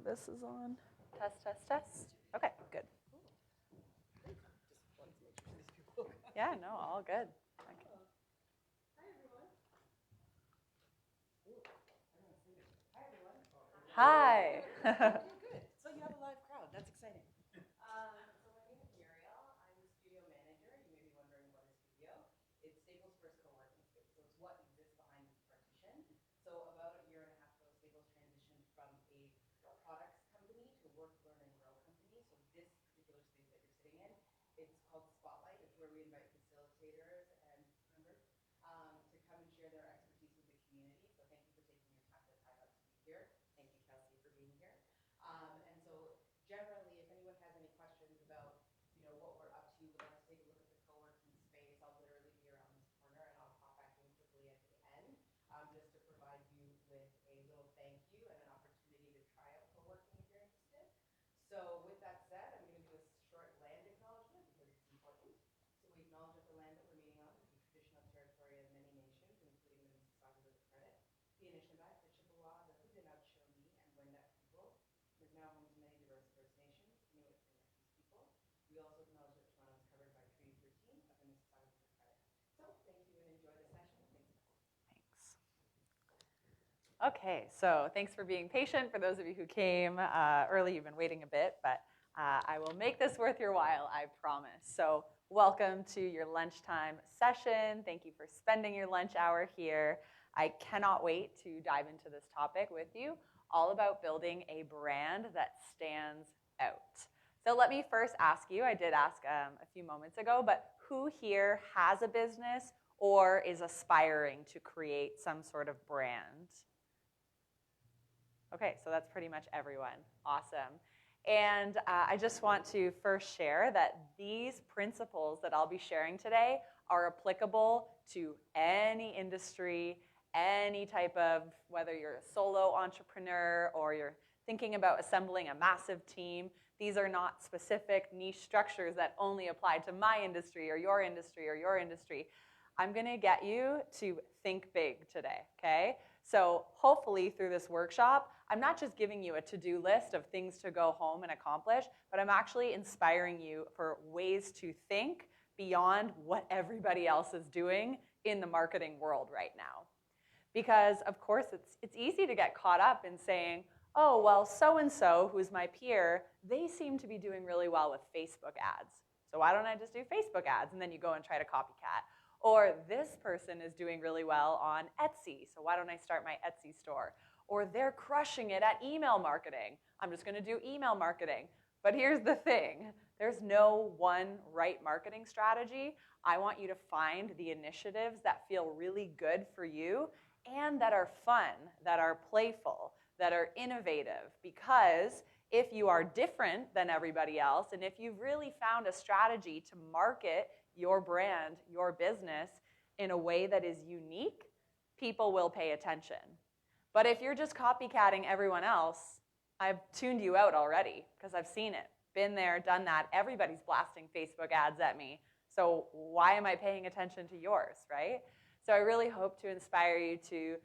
this is on. Test, test, test. Okay, good. Yeah, no, all good. Okay. Hi. Good. So you have a live crowd. That's exciting. So my name is Muriel. I'm the studio manager. You may be wondering what is studio. It's Staples' first co-working space. So it's what exists behind this partition. So about a year and a half ago, Staples transitioned from a products company to work, learn, and grow company. So this particular space that you're sitting in, it's called Spotlight. It's where we invite facilitators and members to come and share their expertise with the community. So thank you for taking your time to time out to be here. Thank you, Kelsey, for being here. And so generally, if anyone has any questions about, what we're up to, would like to take a look at the co-working space, I'll literally be around this corner and I'll pop back in quickly at the end, just to provide you with a little thank you and an opportunity to try out co-working if you're interested. So with that said, I'm going to do a short land acknowledgement because it's important. So we acknowledge that the land that we're meeting on is the traditional territory of many nations, including the Mississaugas of the Credit, the Anishinaabe, the Chippewa, the Haudenosaunee, and Wendat people. It is now home to many diverse First Nations, Inuit, and Métis people. We also acknowledge that Toronto is covered by Treaty 13 of the Mississaugas of the Credit. So thank you and enjoy the session. Thanks. Okay, so thanks for being patient. For those of you who came early, you've been waiting a bit, but I will make this worth your while, I promise. So welcome to your lunchtime session. Thank you for spending your lunch hour here. I cannot wait to dive into this topic with you, all about building a brand that stands out. So let me first ask you, I did ask a few moments ago, but who here has a business or is aspiring to create some sort of brand? Okay, so that's pretty much everyone. Awesome. And I just want to first share that these principles that I'll be sharing today are applicable to any industry, any type of, whether you're a solo entrepreneur or you're thinking about assembling a massive team. These are not specific niche structures that only apply to my industry or your industry or your industry. I'm going to get you to think big today, okay? So hopefully through this workshop, I'm not just giving you a to-do list of things to go home and accomplish, but I'm actually inspiring you for ways to think beyond what everybody else is doing in the marketing world right now. Because, of course, it's easy to get caught up in saying, oh, well, so-and-so, who's my peer, they seem to be doing really well with Facebook ads. So why don't I just do Facebook ads? And then you go and try to copycat. Or this person is doing really well on Etsy, so why don't I start my Etsy store? Or they're crushing it at email marketing. I'm just going to do email marketing. But here's the thing. There's no one right marketing strategy. I want you to find the initiatives that feel really good for you and that are fun, that are playful, that are innovative. Because if you are different than everybody else, and if you've really found a strategy to market your brand, your business, in a way that is unique, people will pay attention. But if you're just copycatting everyone else, I've tuned you out already because I've seen it. Been there, done that. Everybody's blasting Facebook ads at me. So why am I paying attention to yours, right? So I really hope to inspire you to,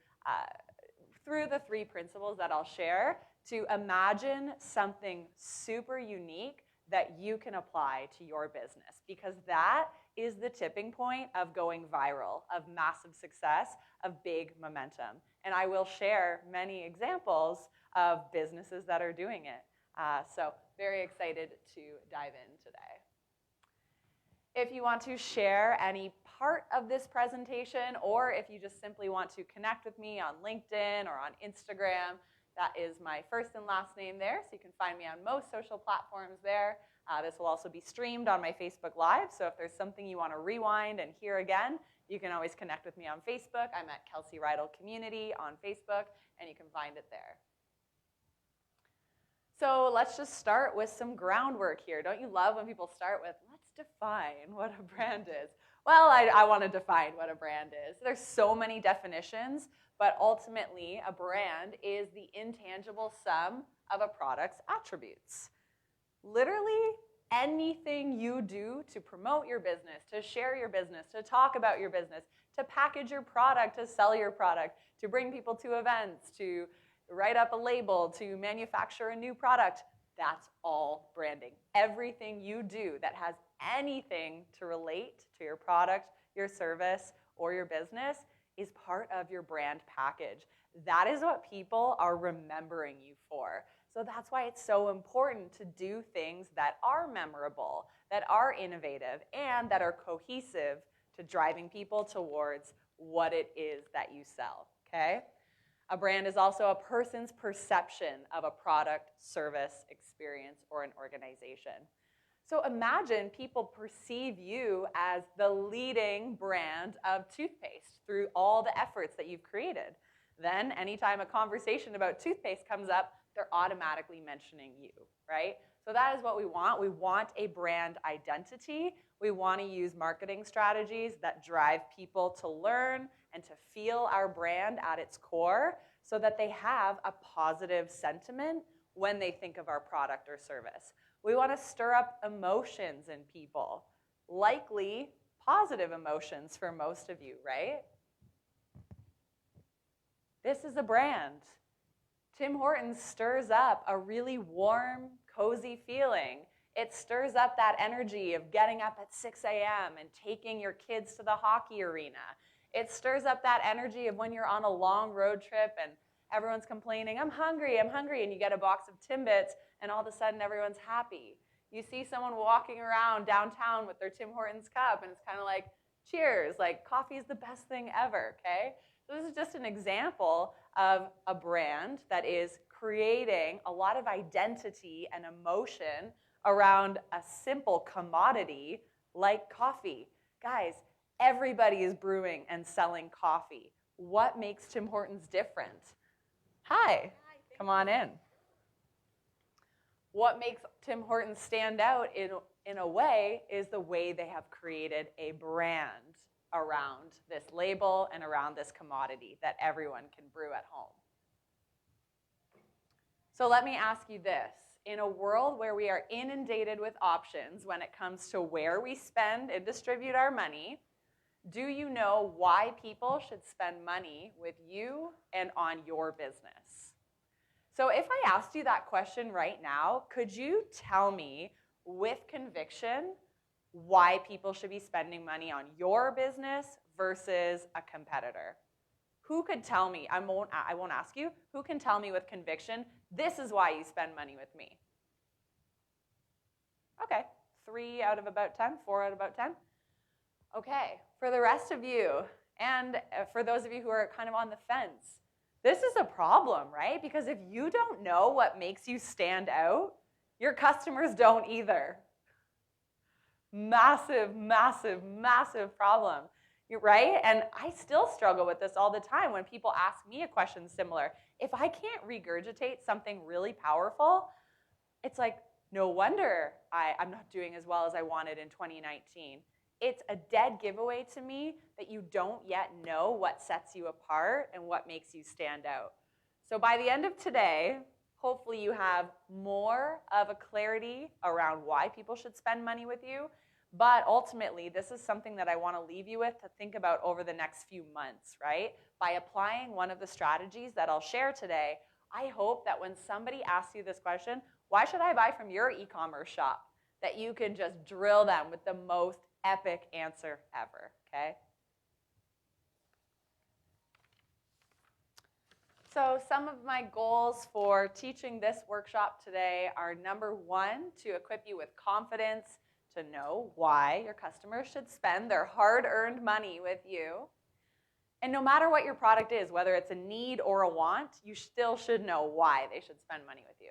through the 3 principles that I'll share, to imagine something super unique that you can apply to your business, because that is the tipping point of going viral, of massive success, of big momentum. And I will share many examples of businesses that are doing it. So very excited to dive in today. If you want to share any part of this presentation, or if you just simply want to connect with me on LinkedIn or on Instagram, that is my first and last name there, so you can find me on most social platforms there. This will also be streamed on my Facebook Live, so if there's something you want to rewind and hear again, you can always connect with me on Facebook. I'm at Kelsey Rydell Community on Facebook, and you can find it there. So let's just start with some groundwork here. Don't you love when people start with, let's define what a brand is? Well, I want to define what a brand is. There's so many definitions, but ultimately a brand is the intangible sum of a product's attributes. Literally anything you do to promote your business, to share your business, to talk about your business, to package your product, to sell your product, to bring people to events, to write up a label, to manufacture a new product. That's all branding. Everything you do that has anything to relate to your product, your service, or your business is part of your brand package. That is what people are remembering you for. So that's why it's so important to do things that are memorable, that are innovative, and that are cohesive to driving people towards what it is that you sell, okay? A brand is also a person's perception of a product, service, experience, or an organization. So imagine people perceive you as the leading brand of toothpaste through all the efforts that you've created. Then anytime a conversation about toothpaste comes up, they're automatically mentioning you, right? So that is what we want. We want a brand identity. We want to use marketing strategies that drive people to learn and to feel our brand at its core so that they have a positive sentiment when they think of our product or service. We want to stir up emotions in people, likely positive emotions for most of you, right? This is a brand. Tim Hortons stirs up a really warm, cozy feeling. It stirs up that energy of getting up at 6 a.m. and taking your kids to the hockey arena. It stirs up that energy of when you're on a long road trip and everyone's complaining, I'm hungry, and you get a box of Timbits, and all of a sudden everyone's happy. You see someone walking around downtown with their Tim Hortons cup, and it's kind of like, cheers, like coffee is the best thing ever, okay? So this is just an example of a brand that is creating a lot of identity and emotion around a simple commodity like coffee. Guys, everybody is brewing and selling coffee. What makes Tim Hortons different? Hi, come on in. What makes Tim Hortons stand out in a way is the way they have created a brand around this label and around this commodity that everyone can brew at home. So let me ask you this. In a world where we are inundated with options when it comes to where we spend and distribute our money, do you know why people should spend money with you and on your business? So if I asked you that question right now, could you tell me with conviction why people should be spending money on your business versus a competitor? Who could tell me? I won't ask you. Who can tell me with conviction, this is why you spend money with me? Okay, 3 out of about 10, 4 out of about 10. Okay, for the rest of you, and for those of you who are kind of on the fence, this is a problem, right? Because if you don't know what makes you stand out, your customers don't either. Massive, massive, massive problem, right? And I still struggle with this all the time when people ask me a question similar. If I can't regurgitate something really powerful, it's like, no wonder I'm not doing as well as I wanted in 2019. It's a dead giveaway to me that you don't yet know what sets you apart and what makes you stand out. So by the end of today, hopefully you have more of a clarity around why people should spend money with you. But ultimately, this is something that I want to leave you with to think about over the next few months, right? By applying one of the strategies that I'll share today, I hope that when somebody asks you this question, why should I buy from your e-commerce shop? That you can just drill them with the most epic answer ever, okay? So some of my goals for teaching this workshop today are, number 1, to equip you with confidence to know why your customers should spend their hard-earned money with you. And no matter what your product is, whether it's a need or a want, you still should know why they should spend money with you.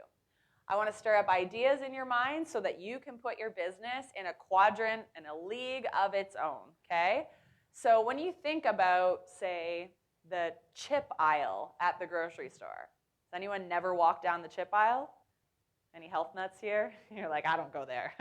I want to stir up ideas in your mind so that you can put your business in a quadrant and a league of its own, okay? So when you think about, say, the chip aisle at the grocery store, has anyone never walked down the chip aisle? Any health nuts here? You're like, I don't go there.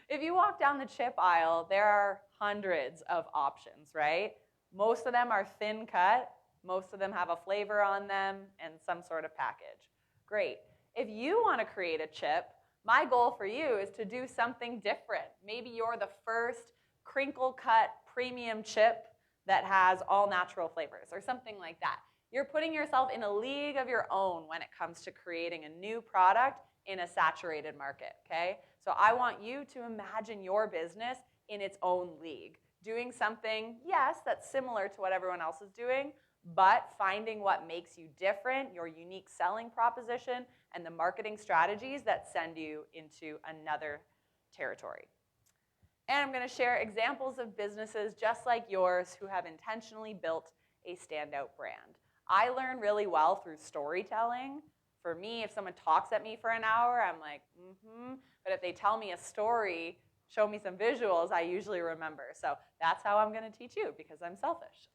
If you walk down the chip aisle, there are hundreds of options, right? Most of them are thin cut. Most of them have a flavor on them and some sort of package. Great. If you want to create a chip, my goal for you is to do something different. Maybe you're the first crinkle cut premium chip that has all natural flavors or something like that. You're putting yourself in a league of your own when it comes to creating a new product in a saturated market, okay? So I want you to imagine your business in its own league, doing something, yes, that's similar to what everyone else is doing, but finding what makes you different, your unique selling proposition, and the marketing strategies that send you into another territory. And I'm going to share examples of businesses just like yours who have intentionally built a standout brand. I learn really well through storytelling. For me, if someone talks at me for an hour, I'm like, But if they tell me a story, show me some visuals, I usually remember. So that's how I'm going to teach you, because I'm selfish.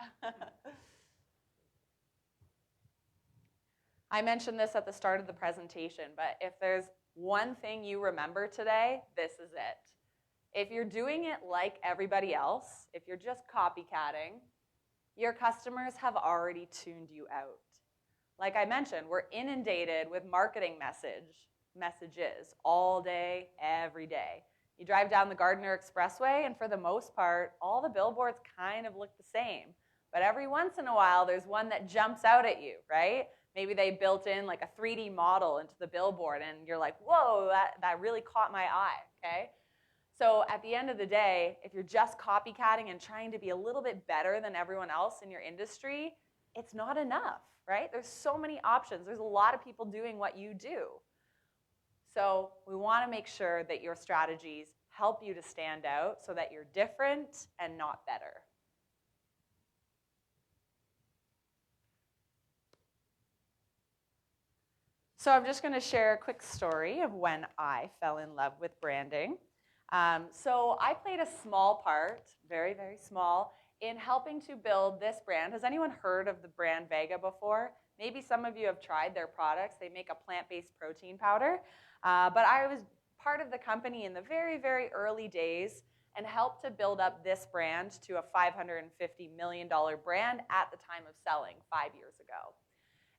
I mentioned this at the start of the presentation, but if there's one thing you remember today, this is it. If you're doing it like everybody else, if you're just copycatting, your customers have already tuned you out. Like I mentioned, we're inundated with marketing messages all day, every day. You drive down the Gardiner Expressway, and for the most part, all the billboards kind of look the same. But every once in a while, there's one that jumps out at you, right? Maybe they built in like a 3D model into the billboard, and you're like, whoa, that really caught my eye, okay? So at the end of the day, if you're just copycatting and trying to be a little bit better than everyone else in your industry, it's not enough, right? There's so many options. There's a lot of people doing what you do. So we want to make sure that your strategies help you to stand out so that you're different and not better. So I'm just going to share a quick story of when I fell in love with branding. So I played a small part, very, very small, in helping to build this brand. Has anyone heard of the brand Vega before? Maybe some of you have tried their products. They make a plant-based protein powder. But I was part of the company in the very, very early days and helped to build up this brand to a $550 million brand at the time of selling 5 years ago.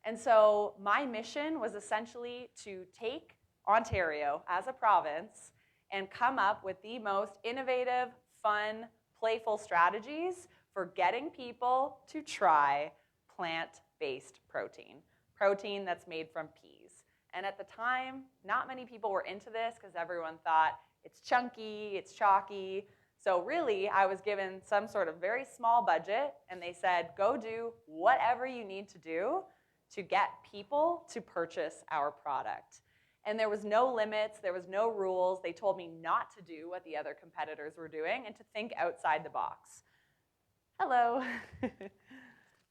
And so my mission was essentially to take Ontario as a province and come up with the most innovative, fun, playful strategies for getting people to try plant-based protein that's made from peas. And at the time, not many people were into this because everyone thought it's chunky, it's chalky. So really, I was given some sort of very small budget, and they said, go do whatever you need to do to get people to purchase our product. And there was no limits, there was no rules. They told me not to do what the other competitors were doing and to think outside the box. Hello.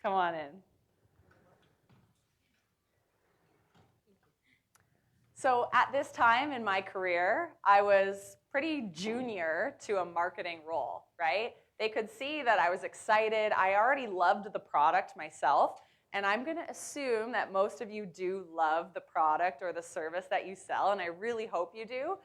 Come on in. So at this time in my career, I was pretty junior to a marketing role, right? They could see that I was excited. I already loved the product myself. And I'm going to assume that most of you do love the product or the service that you sell, and I really hope you do,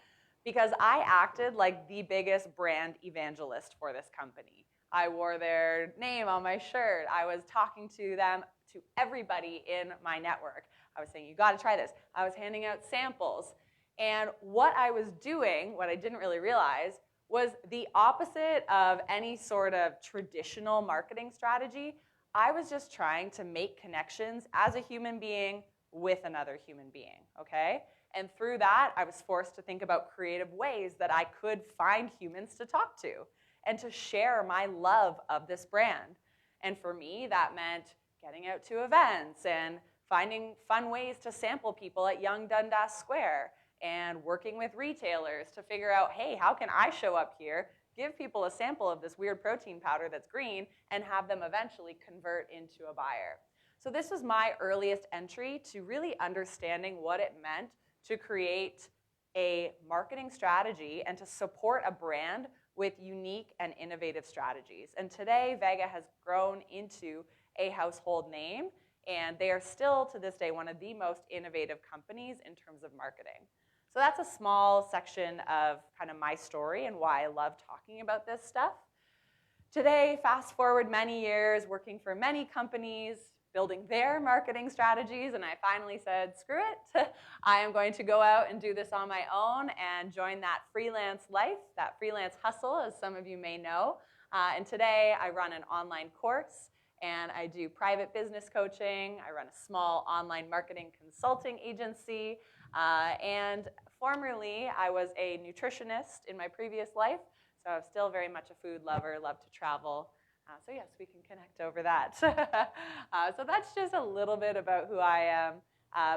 because I acted like the biggest brand evangelist for this company. I wore their name on my shirt. I was talking to them, to everybody in my network. I was saying, you got to try this. I was handing out samples. And what I was doing, what I didn't really realize, was the opposite of any sort of traditional marketing strategy. I was just trying to make connections as a human being with another human being, okay? And through that, I was forced to think about creative ways that I could find humans to talk to and to share my love of this brand. And for me, that meant getting out to events and finding fun ways to sample people at Yonge Dundas Square and working with retailers to figure out, hey, how can I show up here, give people a sample of this weird protein powder that's green, and have them eventually convert into a buyer. So this was my earliest entry to really understanding what it meant to create a marketing strategy and to support a brand with unique and innovative strategies. And today, Vega has grown into a household name, and they are still, to this day, one of the most innovative companies in terms of marketing. So that's a small section of kind of my story and why I love talking about this stuff. Today, fast forward many years, working for many companies, building their marketing strategies, and I finally said, screw it. I am going to go out and do this on my own and join that freelance life, that freelance hustle, as some of you may know. And today, I run an online course, and I do private business coaching. I run a small online marketing consulting agency, and formerly I was a nutritionist in my previous life, so I'm still very much a food lover, love to travel. So yes, we can connect over that. So that's just a little bit about who I am.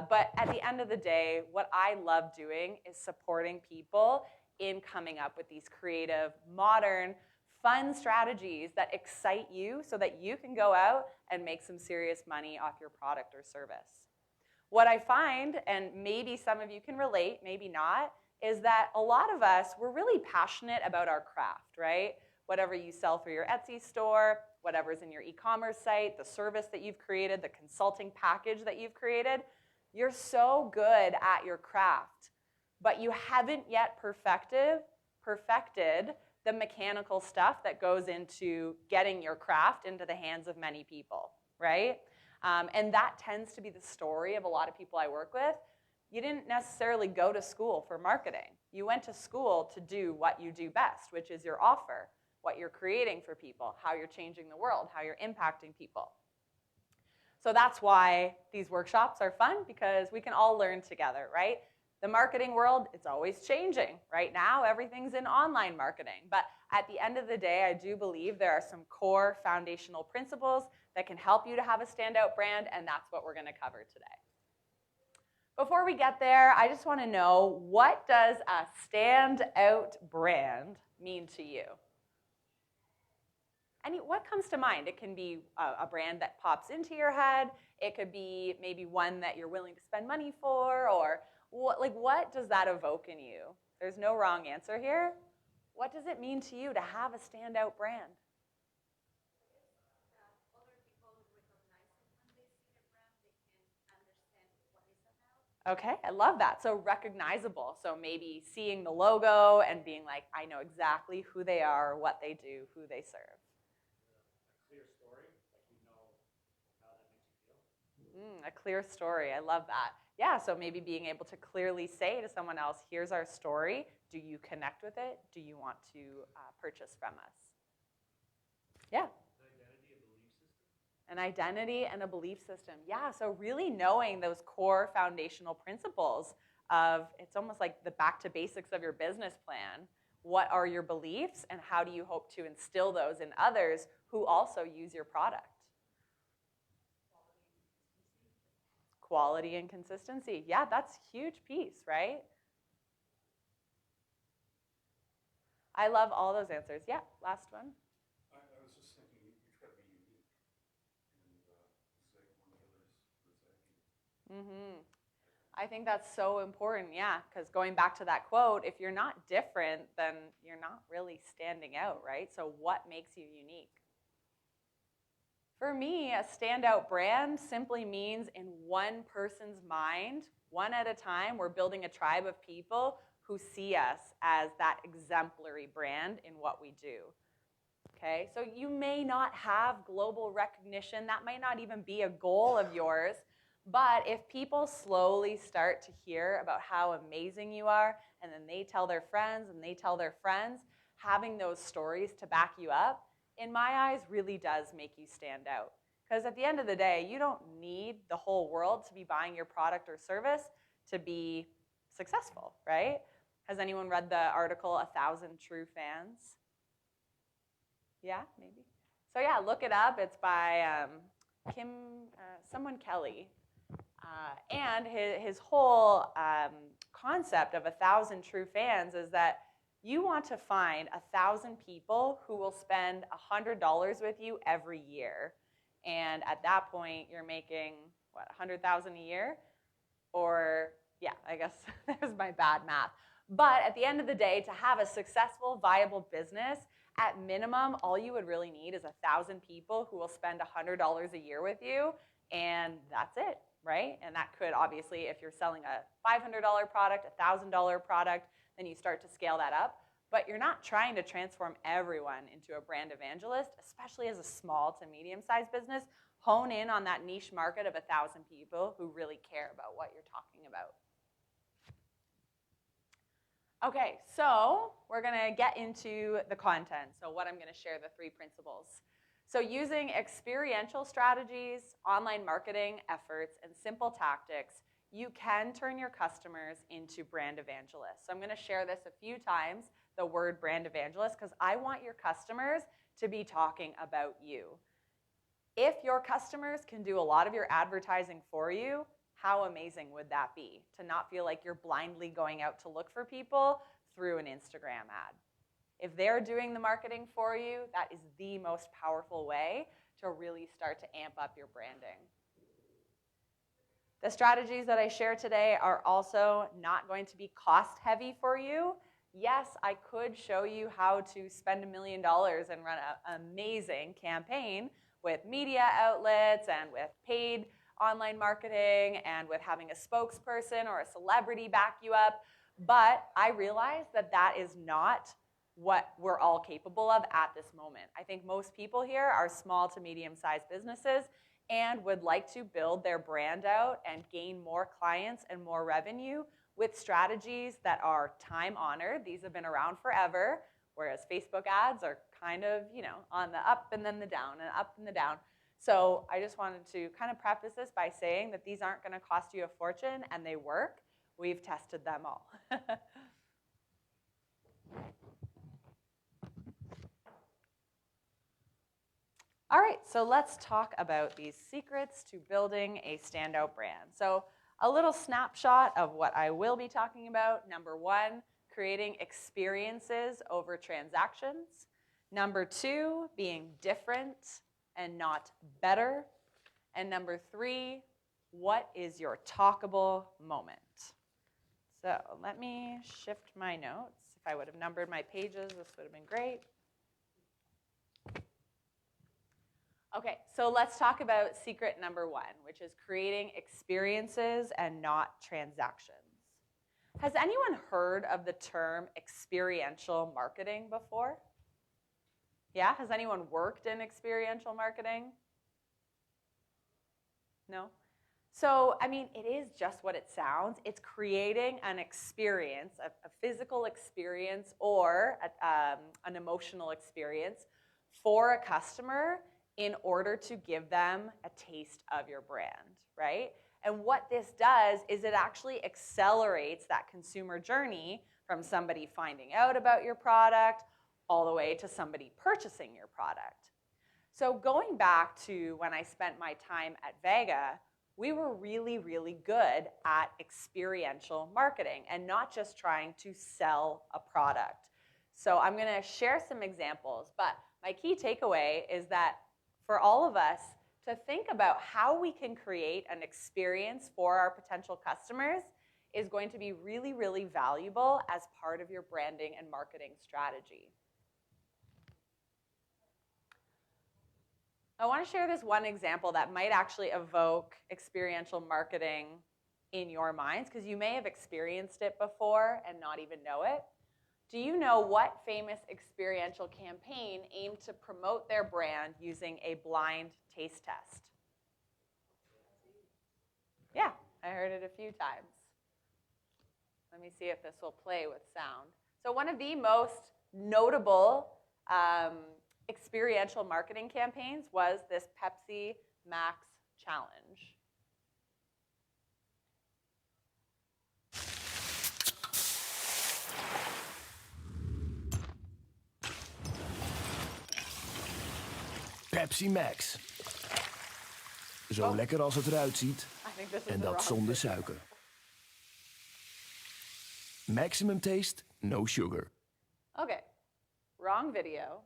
But at the end of the day, what I love doing is supporting people in coming up with these creative, modern, fun strategies that excite you so that you can go out and make some serious money off your product or service. What I find, and maybe some of you can relate, maybe not, is that a lot of us, we're really passionate about our craft, right? Whatever you sell for your Etsy store, whatever's in your e-commerce site, the service that you've created, the consulting package that you've created, you're so good at your craft, but you haven't yet perfected the mechanical stuff that goes into getting your craft into the hands of many people, right? And that tends to be the story of a lot of people I work with. You didn't necessarily go to school for marketing. You went to school to do what you do best, which is your offer, what you're creating for people, how you're changing the world, how you're impacting people. So that's why these workshops are fun, because we can all learn together, right? The marketing world, it's always changing. Right now, everything's in online marketing. But at the end of the day, I do believe there are some core foundational principles that can help you to have a standout brand, and that's what we're going to cover today. Before we get there, I just want to know, what does a standout brand mean to you? What comes to mind? It can be a brand that pops into your head. It could be maybe one that you're willing to spend money for, or what does that evoke in you? There's no wrong answer here. What does it mean to you to have a standout brand? Other people recognize it when they see the brand. They can understand what it's about. Okay, I love that. So recognizable. So maybe seeing the logo and being like, I know exactly who they are, what they do, who they serve. A clear story, like you know how that makes you feel. A clear story. I love that. Yeah, so maybe being able to clearly say to someone else, here's our story. Do you connect with it? Do you want to purchase from us? Yeah. An identity and a belief system. Yeah, so really knowing those core foundational principles of, it's almost like the back to basics of your business plan. What are your beliefs, and how do you hope to instill those in others who also use your product? Quality and consistency. Yeah, that's a huge piece, right? I love all those answers. Yeah, last one. I was just thinking, you've got to be unique, and it's like one of the others was lacking. I think that's so important, yeah, because going back to that quote, if you're not different, then you're not really standing out, right? So what makes you unique? For me, a standout brand simply means in one person's mind, one at a time, we're building a tribe of people who see us as that exemplary brand in what we do. Okay, so you may not have global recognition. That might not even be a goal of yours. But if people slowly start to hear about how amazing you are, and then they tell their friends, and they tell their friends, having those stories to back you up, in my eyes, really does make you stand out. Because at the end of the day, you don't need the whole world to be buying your product or service to be successful, right? Has anyone read the article, 1,000 True Fans? Yeah, maybe. So yeah, look it up. It's by someone Kelly. And his whole concept of 1,000 true fans is that you want to find 1,000 people who will spend $100 with you every year. And at that point, you're making, what, $100,000 a year? Or, yeah, I guess that was my bad math. But at the end of the day, to have a successful, viable business, at minimum, all you would really need is 1,000 people who will spend $100 a year with you, and that's it, right? And that could, obviously, if you're selling a $500 product, a $1,000 product, then you start to scale that up. But you're not trying to transform everyone into a brand evangelist, especially as a small to medium-sized business. Hone in on that niche market of 1,000 people who really care about what you're talking about. Okay, so we're going to get into the content. So what I'm going to share, the 3 principles. So using experiential strategies, online marketing efforts, and simple tactics, you can turn your customers into brand evangelists. So I'm going to share this a few times, the word brand evangelist, because I want your customers to be talking about you. If your customers can do a lot of your advertising for you, how amazing would that be? To not feel like you're blindly going out to look for people through an Instagram ad. If they're doing the marketing for you, that is the most powerful way to really start to amp up your branding. The strategies that I share today are also not going to be cost heavy for you. Yes, I could show you how to spend $1 million and run an amazing campaign with media outlets and with paid online marketing and with having a spokesperson or a celebrity back you up. But I realize that that is not what we're all capable of at this moment. I think most people here are small to medium-sized businesses and would like to build their brand out and gain more clients and more revenue with strategies that are time-honored. These have been around forever, whereas Facebook ads are kind of, on the up and then the down and up and the down. So I just wanted to kind of preface this by saying that these aren't going to cost you a fortune, and they work. We've tested them all. All right, so let's talk about these secrets to building a standout brand. So a little snapshot of what I will be talking about. Number 1, creating experiences over transactions. Number 2, being different and not better. And number 3, what is your talkable moment? So let me shift my notes. If I would have numbered my pages, this would have been great. Okay, so let's talk about secret number 1, which is creating experiences and not transactions. Has anyone heard of the term experiential marketing before? Yeah, has anyone worked in experiential marketing? No? So, it is just what it sounds. It's creating an experience, a physical experience or an emotional experience for a customer in order to give them a taste of your brand, right? And what this does is it actually accelerates that consumer journey from somebody finding out about your product all the way to somebody purchasing your product. So going back to when I spent my time at Vega, we were really, really good at experiential marketing and not just trying to sell a product. So I'm going to share some examples, but my key takeaway is that for all of us to think about how we can create an experience for our potential customers is going to be really, really valuable as part of your branding and marketing strategy. I want to share this one example that might actually evoke experiential marketing in your minds, because you may have experienced it before and not even know it. Do you know what famous experiential campaign aimed to promote their brand using a blind taste test? Yeah, I heard it a few times. Let me see if this will play with sound. So one of the most notable experiential marketing campaigns was this Pepsi Max Challenge. Pepsi Max. Zo lekker als het eruit ziet. En dat zonder suiker. Maximum taste, no sugar. Okay, wrong video.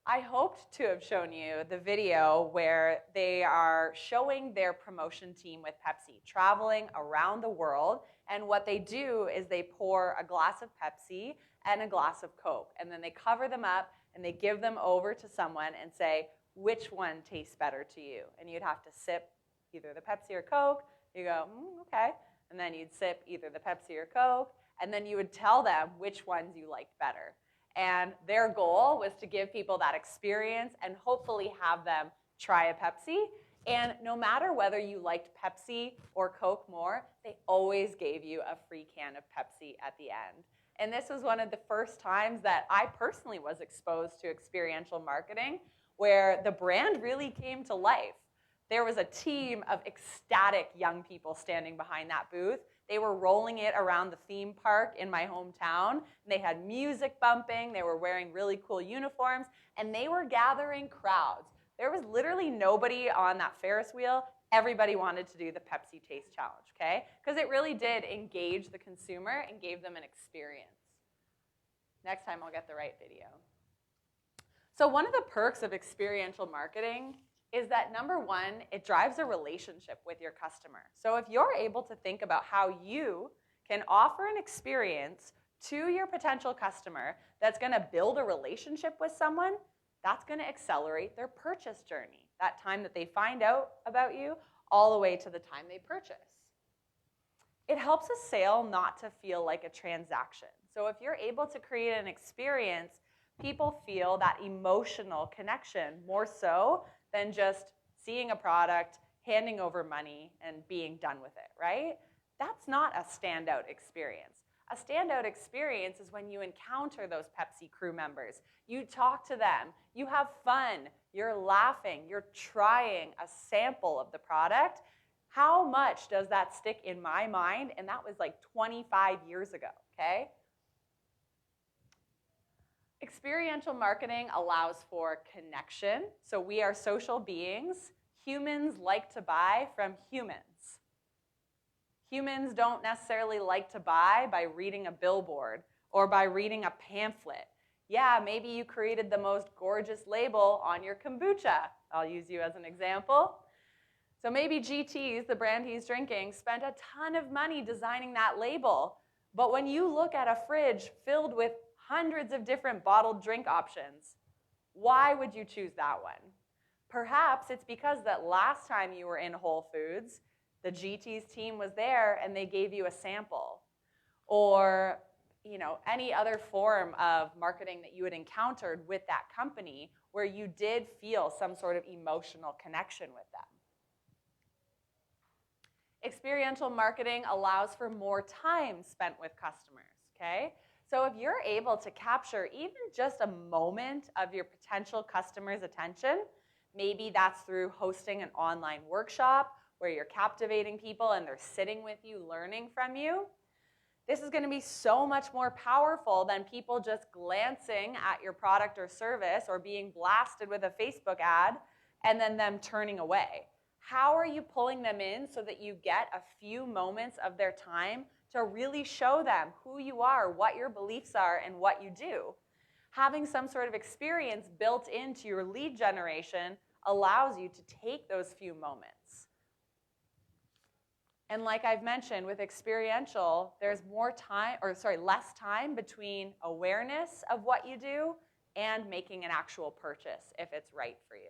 I hoped to have shown you the video where they are showing their promotion team with Pepsi, traveling around the world, and what they do is they pour a glass of Pepsi and a glass of Coke, and then they cover them up and they give them over to someone and say, which one tastes better to you? And you'd have to sip either the Pepsi or Coke. You go, okay. And then you'd sip either the Pepsi or Coke, and then you would tell them which ones you liked better. And their goal was to give people that experience and hopefully have them try a Pepsi. And no matter whether you liked Pepsi or Coke more, they always gave you a free can of Pepsi at the end. And this was one of the first times that I personally was exposed to experiential marketing, where the brand really came to life. There was a team of ecstatic young people standing behind that booth. They were rolling it around the theme park in my hometown. And they had music bumping. They were wearing really cool uniforms. And they were gathering crowds. There was literally nobody on that Ferris wheel. Everybody wanted to do the Pepsi Taste Challenge, okay? Because it really did engage the consumer and gave them an experience. Next time I'll get the right video. So one of the perks of experiential marketing is that, number one, it drives a relationship with your customer. So if you're able to think about how you can offer an experience to your potential customer that's going to build a relationship with someone, that's going to accelerate their purchase journey, that time that they find out about you all the way to the time they purchase. It helps a sale not to feel like a transaction. So if you're able to create an experience, people feel that emotional connection more so than just seeing a product, handing over money, and being done with it, right? That's not a standout experience. A standout experience is when you encounter those Pepsi crew members. You talk to them, you have fun, you're laughing, you're trying a sample of the product. How much does that stick in my mind? And that was like 25 years ago, okay? Experiential marketing allows for connection. So we are social beings. Humans like to buy from humans. Humans don't necessarily like to buy by reading a billboard or by reading a pamphlet. Yeah, maybe you created the most gorgeous label on your kombucha. I'll use you as an example. So maybe GT's, the brand he's drinking, spent a ton of money designing that label. But when you look at a fridge filled with hundreds of different bottled drink options, why would you choose that one? Perhaps it's because that last time you were in Whole Foods, the GT's team was there and they gave you a sample. Or any other form of marketing that you had encountered with that company where you did feel some sort of emotional connection with them. Experiential marketing allows for more time spent with customers, okay? So if you're able to capture even just a moment of your potential customer's attention, maybe that's through hosting an online workshop where you're captivating people and they're sitting with you, learning from you. This is going to be so much more powerful than people just glancing at your product or service or being blasted with a Facebook ad and then them turning away. How are you pulling them in so that you get a few moments of their time to really show them who you are, what your beliefs are, and what you do? Having some sort of experience built into your lead generation allows you to take those few moments. And like I've mentioned, with experiential, there's less time between awareness of what you do and making an actual purchase if it's right for you.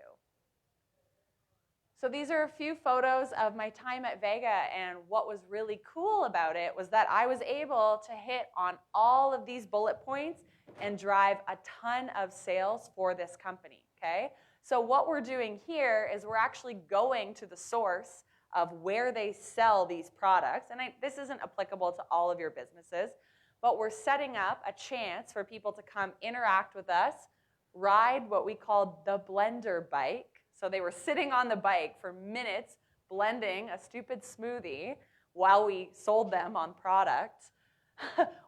So these are a few photos of my time at Vega, and what was really cool about it was that I was able to hit on all of these bullet points and drive a ton of sales for this company, okay? So what we're doing here is we're actually going to the source of where they sell these products, and this isn't applicable to all of your businesses, but we're setting up a chance for people to come interact with us, ride what we called the blender bike. So they were sitting on the bike for minutes blending a stupid smoothie while we sold them on product.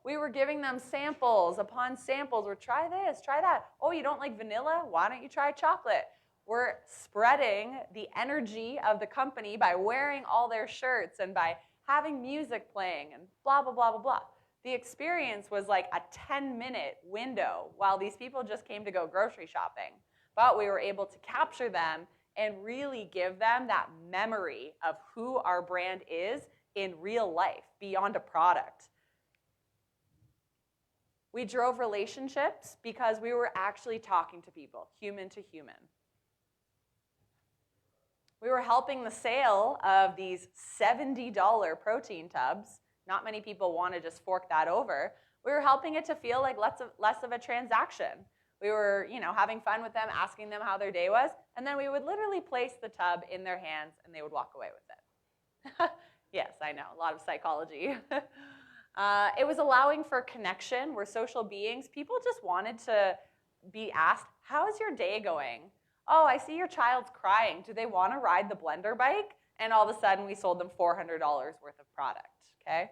We were giving them samples upon samples. Or try this, try that. Oh, you don't like vanilla? Why don't you try chocolate? We're spreading the energy of the company by wearing all their shirts and by having music playing and blah, blah, blah, blah, blah. The experience was like a 10-minute window while these people just came to go grocery shopping. But we were able to capture them and really give them that memory of who our brand is in real life, beyond a product. We drove relationships because we were actually talking to people, human to human. We were helping the sale of these $70 protein tubs. Not many people want to just fork that over. We were helping it to feel like less of a transaction. We were, having fun with them, asking them how their day was, and then we would literally place the tub in their hands and they would walk away with it. Yes, I know, a lot of psychology. It was allowing for connection. We're social beings. People just wanted to be asked, how is your day going? Oh, I see your child's crying. Do they want to ride the blender bike? And all of a sudden, we sold them $400 worth of product, okay?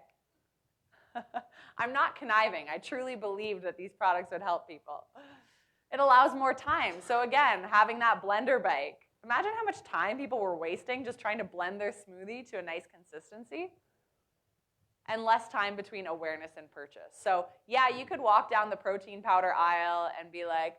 I'm not conniving. I truly believed that these products would help people. It allows more time. So again, having that blender bike. Imagine how much time people were wasting just trying to blend their smoothie to a nice consistency. And less time between awareness and purchase. So yeah, you could walk down the protein powder aisle and be like,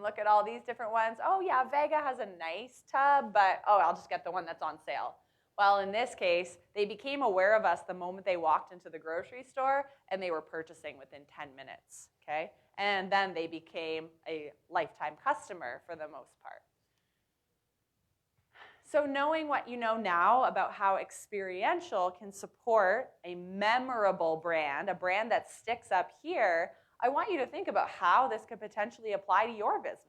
look at all these different ones. Oh yeah, Vega has a nice tub, but oh, I'll just get the one that's on sale. Well, in this case, they became aware of us the moment they walked into the grocery store, and they were purchasing within 10 minutes, okay? And then they became a lifetime customer for the most part. So knowing what you know now about how experiential can support a memorable brand, a brand that sticks up here, I want you to think about how this could potentially apply to your business.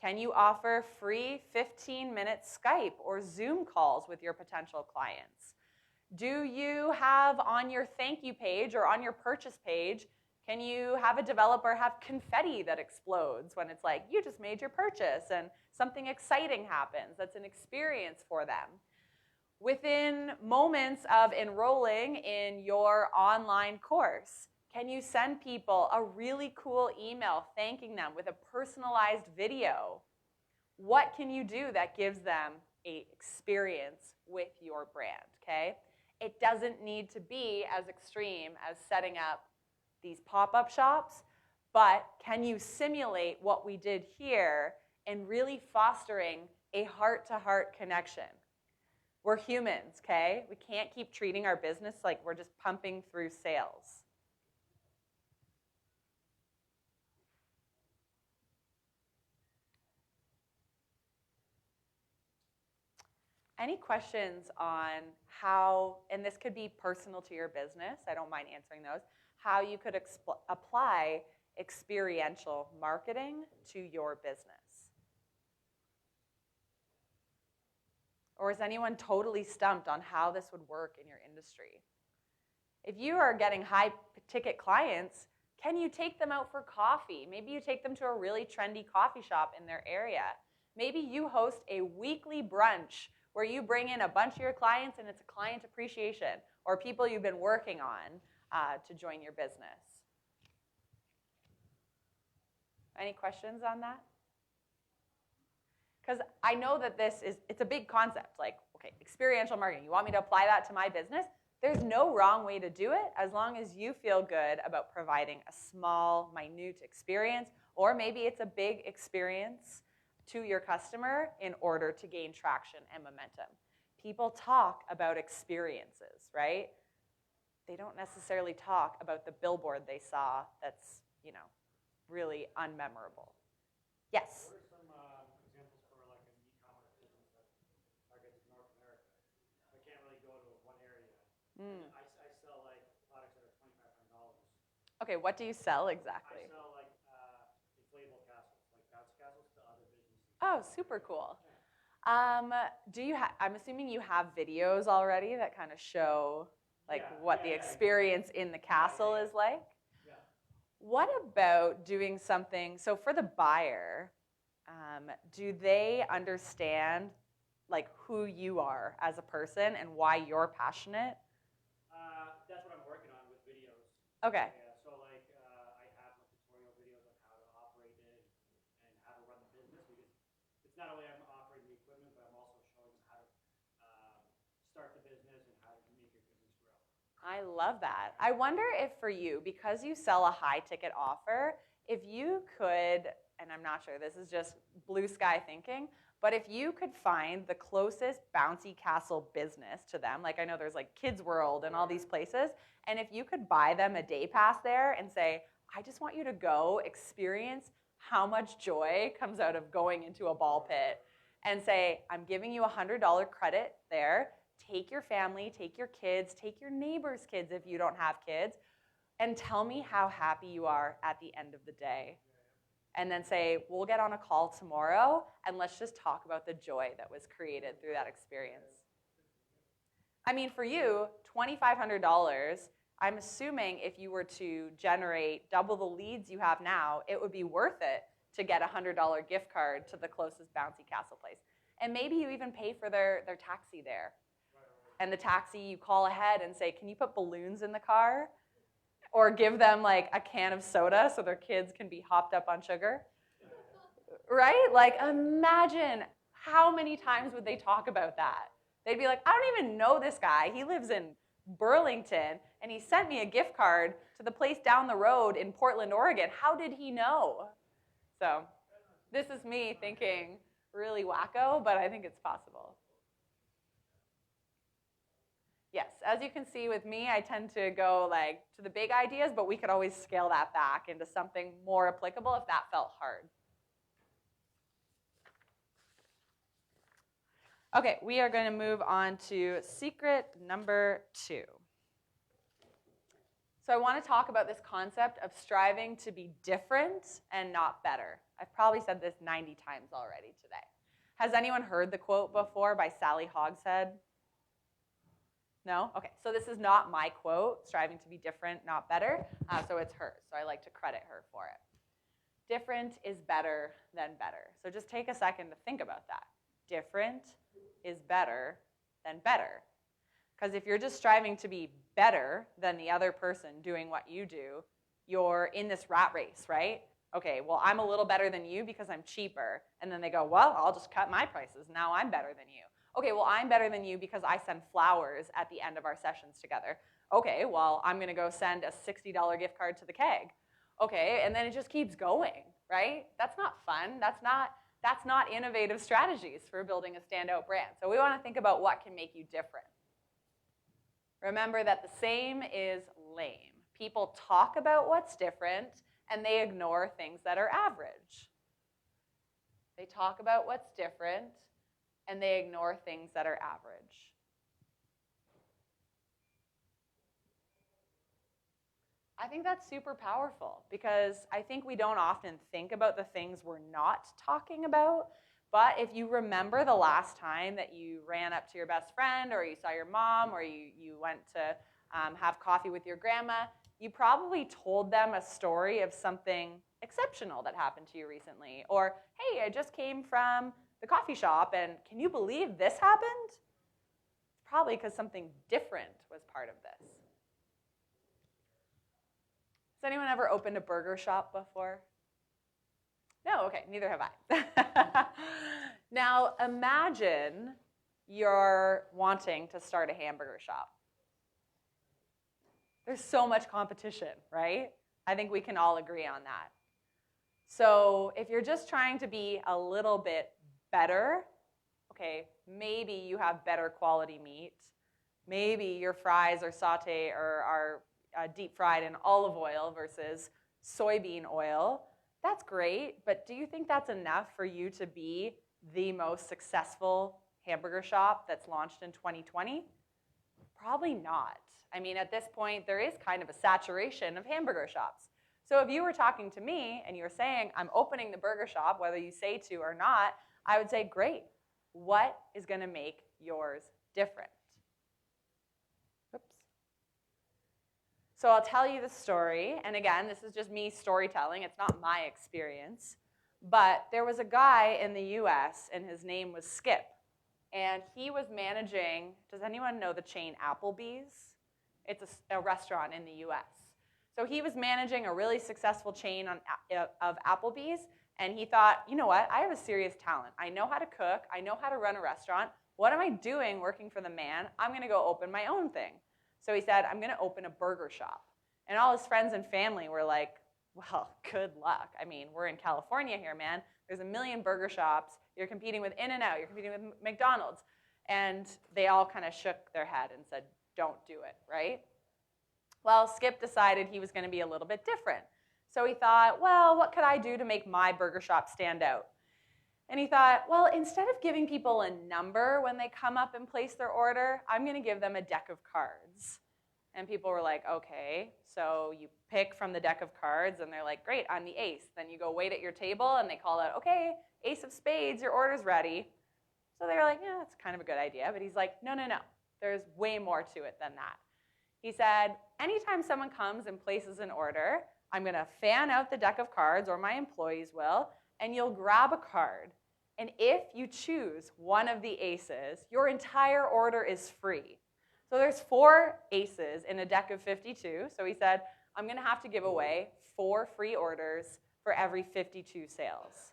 Can you offer free 15-minute Skype or Zoom calls with your potential clients? Do you have on your thank you page or on your purchase page, can you have a developer have confetti that explodes when it's like, you just made your purchase and something exciting happens? That's an experience for them. Within moments of enrolling in your online course, can you send people a really cool email thanking them with a personalized video? What can you do that gives them an experience with your brand, okay? It doesn't need to be as extreme as setting up these pop-up shops, but can you simulate what we did here and really fostering a heart-to-heart connection? We're humans, okay? We can't keep treating our business like we're just pumping through sales. Any questions on how, and this could be personal to your business, I don't mind answering those, how you could apply experiential marketing to your business? Or is anyone totally stumped on how this would work in your industry? If you are getting high-ticket clients, can you take them out for coffee? Maybe you take them to a really trendy coffee shop in their area. Maybe you host a weekly brunch where you bring in a bunch of your clients and it's a client appreciation or people you've been working on to join your business. Any questions on that? Because I know that it's a big concept, like, okay, experiential marketing. You want me to apply that to my business? There's no wrong way to do it as long as you feel good about providing a small, minute experience, or maybe it's a big experience to your customer in order to gain traction and momentum. People talk about experiences, right? They don't necessarily talk about the billboard they saw that's, really unmemorable. Yes? What are some examples for like an e-commerce business that targets North America? I can't really go to one area. I sell like products that are $2,500. Okay, what do you sell exactly? I sell like inflatable castles, like bounce castles to other businesses. Oh, super cool. I'm assuming you have videos already that kind of show what the experience in the castle is like? Yeah. What about doing something, so for the buyer, do they understand who you are as a person and why you're passionate? That's what I'm working on with videos. Okay. Yeah, so I have tutorial videos on how to operate it and how to run the business, because it's not only I'm offering the equipment, but I'm also showing them how to start the business and how to make your business grow. I love that. I wonder if for you, because you sell a high ticket offer, if you could, and I'm not sure, this is just blue sky thinking, but if you could find the closest bouncy castle business to them, like I know there's like Kids World and all these places, and if you could buy them a day pass there and say, I just want you to go experience how much joy comes out of going into a ball pit, and say, I'm giving you $100 credit there, take your family, take your kids, take your neighbor's kids if you don't have kids, and tell me how happy you are at the end of the day. And then say, we'll get on a call tomorrow, and let's just talk about the joy that was created through that experience. I mean, for you, $2,500, I'm assuming if you were to generate double the leads you have now, it would be worth it to get a $100 gift card to the closest bouncy castle place. And maybe you even pay for their taxi there. And the taxi, you call ahead and say, can you put balloons in the car? Or give them like a can of soda so their kids can be hopped up on sugar. Right? Like, imagine how many times would they talk about that? They'd be like, I don't even know this guy. He lives in Burlington, and he sent me a gift card to the place down the road in Portland, Oregon. How did he know? So this is me thinking really wacko, but I think it's possible. Yes, as you can see with me, I tend to go like to the big ideas, but we could always scale that back into something more applicable if that felt hard. Okay, we are going to move on to secret number 2. So I want to talk about this concept of striving to be different and not better. I've probably said this 90 times already today. Has anyone heard the quote before by Sally Hogshead? No? Okay, so this is not my quote, striving to be different, not better, so it's hers, so I like to credit her for it. Different is better than better. So just take a second to think about that. Different is better than better. Because if you're just striving to be better than the other person doing what you do, you're in this rat race, right? Okay, well, I'm a little better than you because I'm cheaper. And then they go, well, I'll just cut my prices. Now I'm better than you. Okay, well, I'm better than you because I send flowers at the end of our sessions together. Okay, well, I'm going to go send a $60 gift card to the keg. Okay, and then it just keeps going, right? That's not fun. That's not innovative strategies for building a standout brand. So we want to think about what can make you different. Remember that the same is lame. People talk about what's different, and they ignore things that are average. They talk about what's different, and they ignore things that are average. I think that's super powerful because I think we don't often think about the things we're not talking about. But if you remember the last time that you ran up to your best friend or you saw your mom or you went to have coffee with your grandma, you probably told them a story of something exceptional that happened to you recently. Or, hey, I just came from the coffee shop and can you believe this happened? It's probably because something different was part of this. Has anyone ever opened a burger shop before? No, okay, neither have I. Now, imagine you're wanting to start a hamburger shop. There's so much competition, right? I think we can all agree on that. So if you're just trying to be a little bit better, okay, maybe you have better quality meat. Maybe your fries are sauté or are deep fried in olive oil versus soybean oil. That's great, but do you think that's enough for you to be the most successful hamburger shop that's launched in 2020? Probably not. I mean, at this point, there is kind of a saturation of hamburger shops. So if you were talking to me and you were saying, I'm opening the burger shop, whether you say to or not, I would say, great. What is going to make yours different? Oops. So I'll tell you the story, and again, this is just me storytelling. It's not my experience. But there was a guy in the US, and his name was Skip. And he was managing, does anyone know the chain Applebee's? It's a restaurant in the US. So he was managing a really successful chain of Applebee's, and he thought, you know what, I have a serious talent. I know how to cook. I know how to run a restaurant. What am I doing working for the man? I'm going to go open my own thing. So he said, I'm going to open a burger shop. And all his friends and family were like, well, good luck. I mean, we're in California here, man. There's a million burger shops. You're competing with In-N-Out. You're competing with McDonald's. And they all kind of shook their head and said, don't do it, right? Well, Skip decided he was going to be a little bit different. So he thought, well, what could I do to make my burger shop stand out? And he thought, well, instead of giving people a number when they come up and place their order, I'm going to give them a deck of cards. And people were like, okay. So you pick from the deck of cards, and they're like, great, I'm the ace. Then you go wait at your table, and they call out, okay, ace of spades, your order's ready. So they were like, yeah, that's kind of a good idea. But he's like, no, no, no. There's way more to it than that. He said, anytime someone comes and places an order, I'm going to fan out the deck of cards, or my employees will, and you'll grab a card. And if you choose one of the aces, your entire order is free. So there's 4 aces in a deck of 52. So he said, I'm going to have to give away 4 free orders for every 52 sales.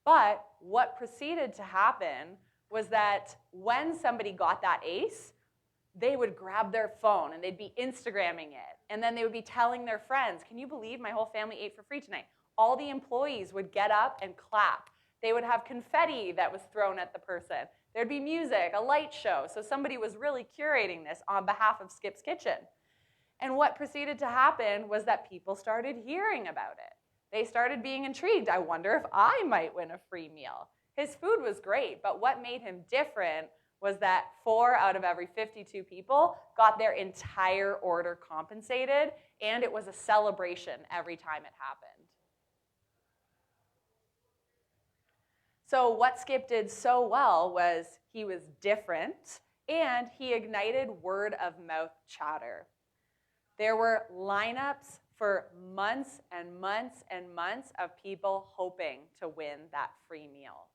But what proceeded to happen was that when somebody got that ace, they would grab their phone and they'd be Instagramming it. And then they would be telling their friends, can you believe my whole family ate for free tonight? All the employees would get up and clap. They would have confetti that was thrown at the person. There'd be music, a light show. So somebody was really curating this on behalf of Skip's Kitchen. And what proceeded to happen was that people started hearing about it. They started being intrigued. I wonder if I might win a free meal. His food was great, but what made him different was that 4 out of every 52 people got their entire order compensated, and it was a celebration every time it happened. So what Skip did so well was he was different, and he ignited word-of-mouth chatter. There were lineups for months and months and months of people hoping to win that free meal.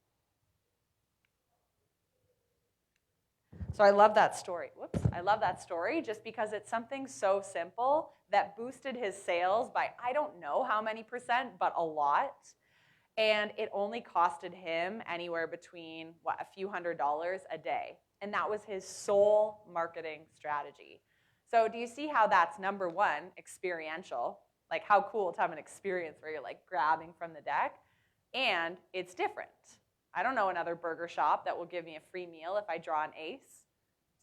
So I love that story. I love that story just because it's something so simple that boosted his sales by I don't know how many percent, but a lot. And it only costed him anywhere between, a few $100s a day. And that was his sole marketing strategy. So do you see how that's number 1, experiential? Like how cool to have an experience where you're like grabbing from the deck. And it's different. I don't know another burger shop that will give me a free meal if I draw an ace.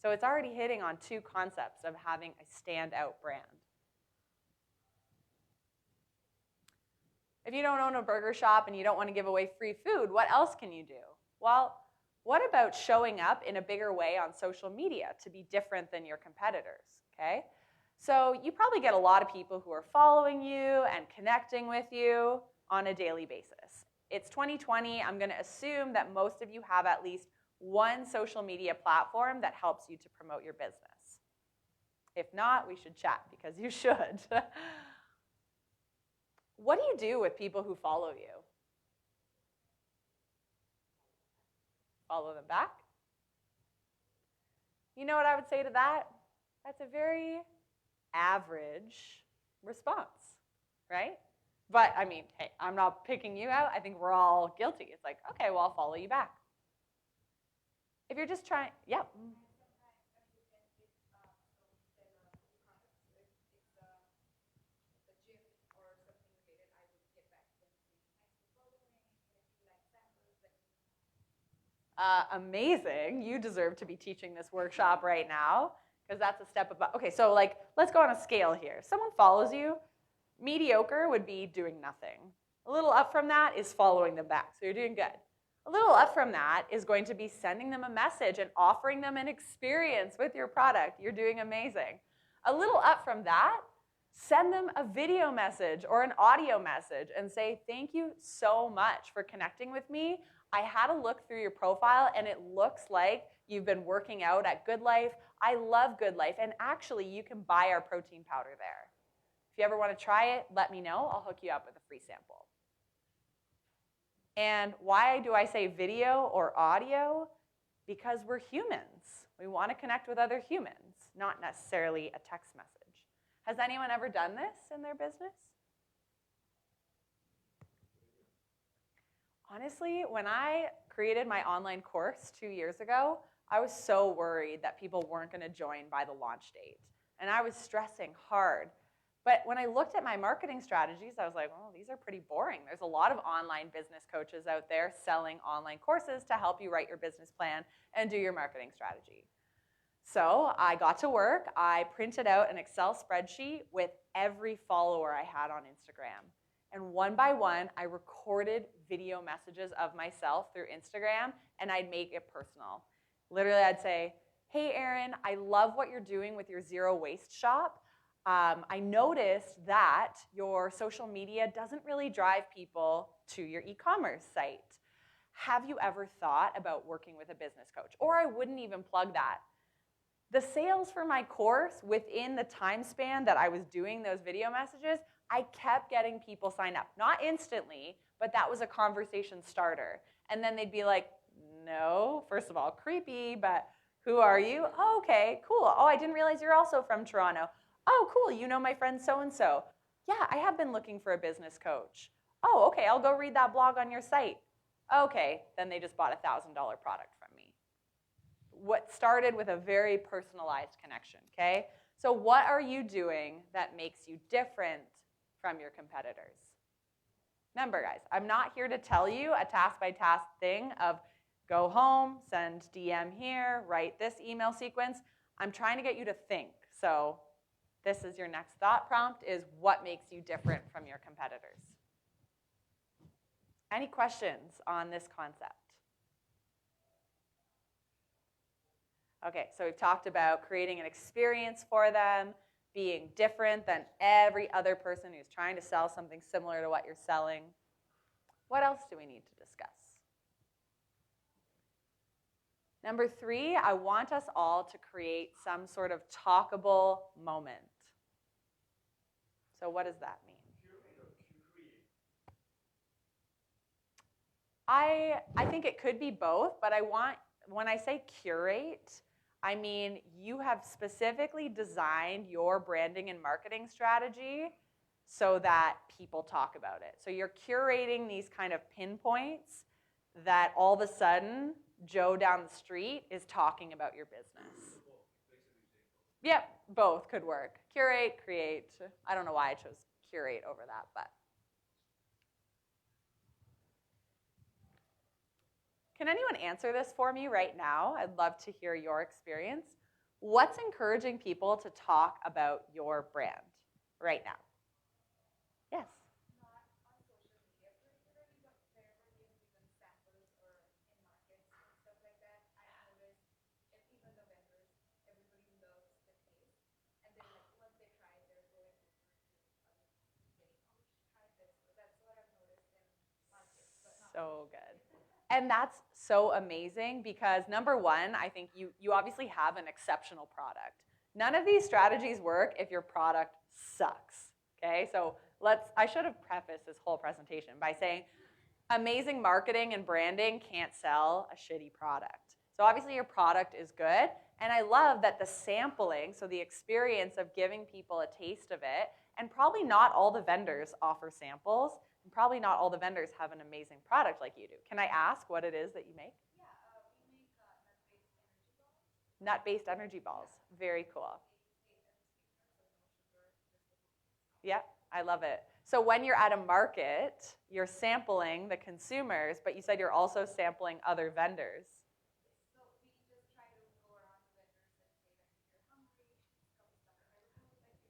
So it's already hitting on 2 concepts of having a standout brand. If you don't own a burger shop and you don't want to give away free food, what else can you do? Well, what about showing up in a bigger way on social media to be different than your competitors, okay? So you probably get a lot of people who are following you and connecting with you on a daily basis. It's 2020. I'm going to assume that most of you have at least one social media platform that helps you to promote your business. If not, we should chat because you should. What do you do with people who follow you? Follow them back? You know what I would say to that? That's a very average response, right? But, I mean, hey, I'm not picking you out. I think we're all guilty. It's like, okay, well, I'll follow you back. If you're just trying, yeah. Amazing. You deserve to be teaching this workshop right now because that's a step above. Okay, so like, let's go on a scale here. Someone follows you. Mediocre would be doing nothing. A little up from that is following them back, so you're doing good. A little up from that is going to be sending them a message and offering them an experience with your product. You're doing amazing. A little up from that, send them a video message or an audio message and say, thank you so much for connecting with me. I had a look through your profile, and it looks like you've been working out at Good Life. I love Good Life, and actually, you can buy our protein powder there. If you ever want to try it, let me know. I'll hook you up with a free sample. And why do I say video or audio? Because we're humans. We want to connect with other humans, not necessarily a text message. Has anyone ever done this in their business? Honestly, when I created my online course 2 years ago, I was so worried that people weren't going to join by the launch date. And I was stressing hard. But when I looked at my marketing strategies, I was like, oh, these are pretty boring. There's a lot of online business coaches out there selling online courses to help you write your business plan and do your marketing strategy. So I got to work. I printed out an Excel spreadsheet with every follower I had on Instagram. And one by one, I recorded video messages of myself through Instagram, and I'd make it personal. Literally, I'd say, hey, Erin, I love what you're doing with your zero waste shop. I noticed that your social media doesn't really drive people to your e-commerce site. Have you ever thought about working with a business coach? Or I wouldn't even plug that. The sales for my course, within the time span that I was doing those video messages, I kept getting people signed up. Not instantly, but that was a conversation starter. And then they'd be like, no, first of all, creepy, but who are you? Oh, okay, cool. Oh, I didn't realize you're also from Toronto. Oh, cool, you know my friend so-and-so. Yeah, I have been looking for a business coach. Oh, okay, I'll go read that blog on your site. Okay, then they just bought a $1,000 product from me. What started with a very personalized connection, okay? So what are you doing that makes you different from your competitors? Remember, guys, I'm not here to tell you a task-by-task thing of go home, send DM here, write this email sequence. I'm trying to get you to think. So this is your next thought prompt, is what makes you different from your competitors? Any questions on this concept? Okay, so we've talked about creating an experience for them, being different than every other person who's trying to sell something similar to what you're selling. What else do we need to discuss? Number 3, I want us all to create some sort of talkable moment. So what does that mean? I think it could be both, but when I say curate, I mean you have specifically designed your branding and marketing strategy so that people talk about it. So you're curating these kind of pinpoints that all of a sudden Joe down the street is talking about your business. Yep, both could work. Curate, create. I don't know why I chose curate over that, but. Can anyone answer this for me right now? I'd love to hear your experience. What's encouraging people to talk about your brand right now? Yes. Not on social media particularly, but wherever they've given samples or in markets and stuff like that, I noticed if even the vendors, everybody loves the taste. And then like once they try it, they're going over to getting, oh, you should try this. So that's what I've noticed in markets. But not So good. And that's so amazing because number 1, I think you obviously have an exceptional product. None of these strategies work if your product sucks, okay? So I should have prefaced this whole presentation by saying amazing marketing and branding can't sell a shitty product. So obviously your product is good, and I love that the sampling, so the experience of giving people a taste of it, and probably not all the vendors offer samples, and probably not all the vendors have an amazing product like you do. Can I ask what it is that you make? Yeah, we make nut-based energy balls. Nut-based energy balls. Very cool. Yep, I love it. So when you're at a market, you're sampling the consumers, but you said you're also sampling other vendors. So we just try to go around to vendors and say that if you're hungry, come stop by the booth,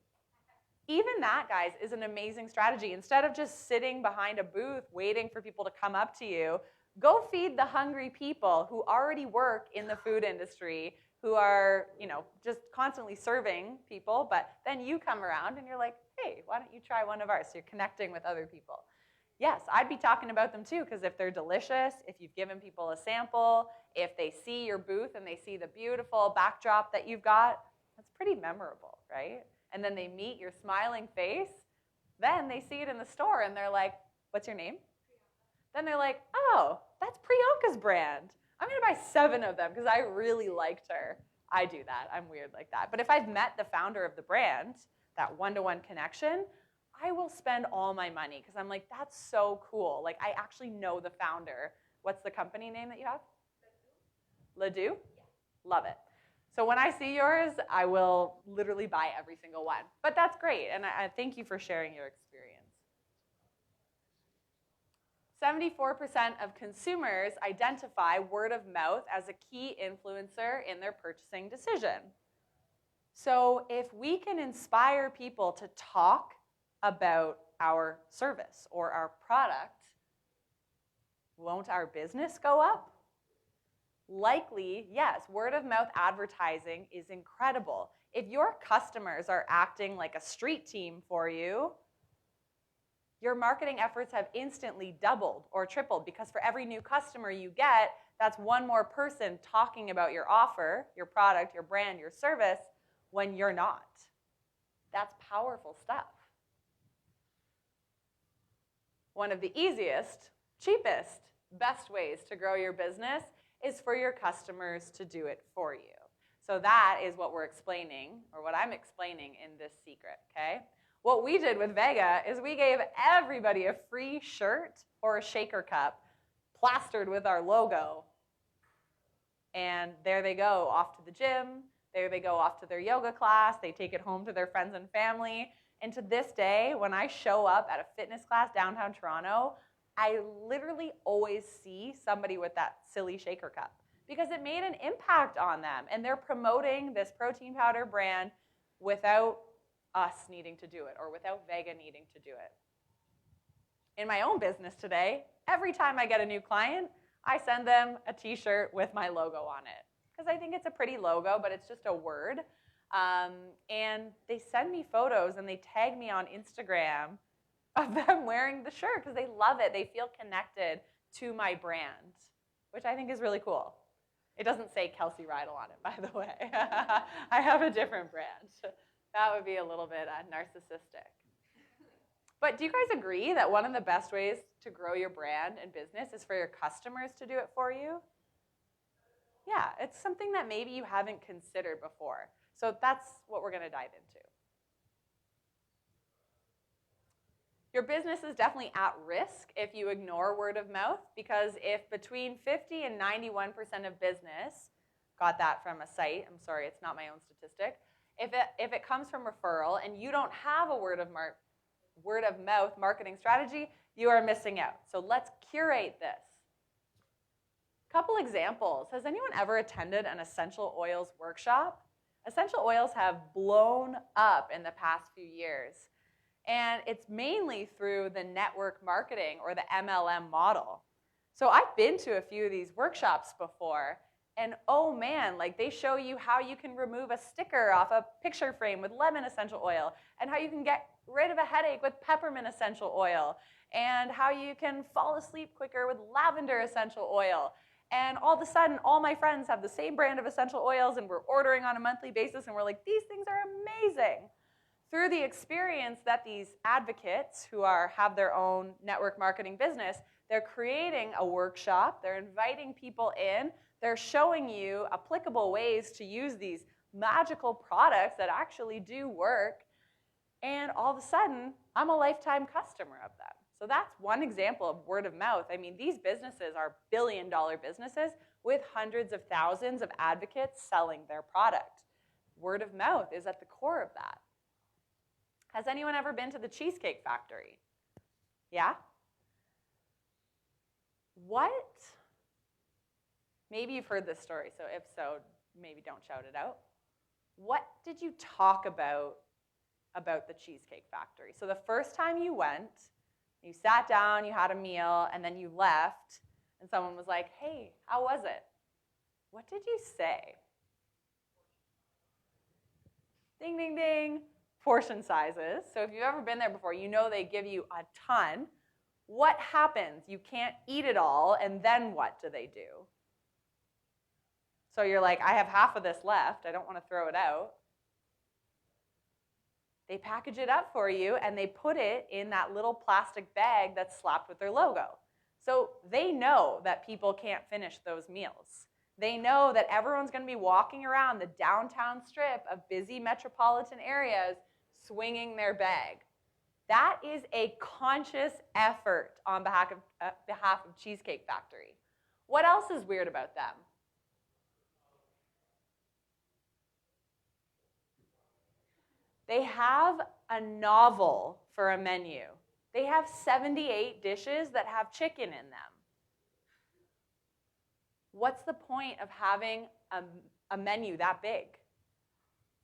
like Even that, guys, is an amazing strategy. Instead of just sitting behind a booth waiting for people to come up to you, go feed the hungry people who already work in the food industry, who are, just constantly serving people, but then you come around and you're like, hey, why don't you try one of ours? So you're connecting with other people. Yes, I'd be talking about them too, because if they're delicious, if you've given people a sample, if they see your booth and they see the beautiful backdrop that you've got, that's pretty memorable, right? And then they meet your smiling face, then they see it in the store and they're like, what's your name? Priyanka. Then they're like, oh, that's Priyanka's brand. I'm gonna buy 7 of them because I really liked her. I do that, I'm weird like that. But if I've met the founder of the brand, that one-to-one connection, I will spend all my money because I'm like, that's so cool. Like, I actually know the founder. What's the company name that you have? Ledoux? Yeah. Love it. So when I see yours, I will literally buy every single one. But that's great, and I thank you for sharing your experience. 74% of consumers identify word of mouth as a key influencer in their purchasing decision. So if we can inspire people to talk about our service or our product, won't our business go up? Likely, yes, word of mouth advertising is incredible. If your customers are acting like a street team for you, your marketing efforts have instantly doubled or tripled because for every new customer you get, that's one more person talking about your offer, your product, your brand, your service when you're not. That's powerful stuff. one of the easiest, cheapest, best ways to grow your business is for your customers to do it for you. So that is what we're explaining, or what I'm explaining in this secret, okay? What we did with Vega is we gave everybody a free shirt or a shaker cup plastered with our logo. And there they go, off to the gym. There they go off to their yoga class. They take it home to their friends and family. And to this day, when I show up at a fitness class downtown Toronto, I literally always see somebody with that silly shaker cup because it made an impact on them. And they're promoting this protein powder brand without us needing to do it or without Vega needing to do it. In my own business today, every time I get a new client, I send them a t-shirt with my logo on it because I think it's a pretty logo, but it's just a word. And they send me photos and they tag me on Instagram of them wearing the shirt because they love it. They feel connected to my brand, which I think is really cool. It doesn't say Kelsey Rydell on it, by the way. I have a different brand. That would be a little bit narcissistic. But do you guys agree that one of the best ways to grow your brand and business is for your customers to do it for you? Yeah, it's something that maybe you haven't considered before. So that's what we're going to dive into. Your business is definitely at risk if you ignore word of mouth, because if between 50 and 91% of business, got that from a site, I'm sorry, it's not my own statistic, if it comes from referral and you don't have a word of mouth marketing strategy, you are missing out. So let's curate this. Couple examples. Has anyone ever attended an essential oils workshop? Essential oils have blown up in the past few years. And it's mainly through the network marketing or the MLM model. So I've been to a few of these workshops before, and oh man, like they show you how you can remove a sticker off a picture frame with lemon essential oil, and how you can get rid of a headache with peppermint essential oil, and how you can fall asleep quicker with lavender essential oil. And all of a sudden, all my friends have the same brand of essential oils, and we're ordering on a monthly basis, and we're like, these things are amazing. Through the experience that these advocates who have their own network marketing business, they're creating a workshop, they're inviting people in, they're showing you applicable ways to use these magical products that actually do work, and all of a sudden, I'm a lifetime customer of them. So that's one example of word of mouth. I mean, these businesses are billion-dollar businesses with hundreds of thousands of advocates selling their product. Word of mouth is at the core of that. Has anyone ever been to the Cheesecake Factory? Yeah? What? Maybe you've heard this story, so if so, maybe don't shout it out. What did you talk about the Cheesecake Factory? So the first time you went, you sat down, you had a meal, and then you left, and someone was like, hey, how was it? What did you say? Ding, ding, ding. Portion sizes. So if you've ever been there before, you know they give you a ton. What happens? You can't eat it all, and then what do they do? So you're like, I have half of this left. I don't want to throw it out. They package it up for you, and they put it in that little plastic bag that's slapped with their logo. So they know that people can't finish those meals. They know that everyone's going to be walking around the downtown strip of busy metropolitan areas swinging their bag. That is a conscious effort on behalf of Cheesecake Factory. What else is weird about them? They have a novel for a menu. They have 78 dishes that have chicken in them. What's the point of having a menu that big?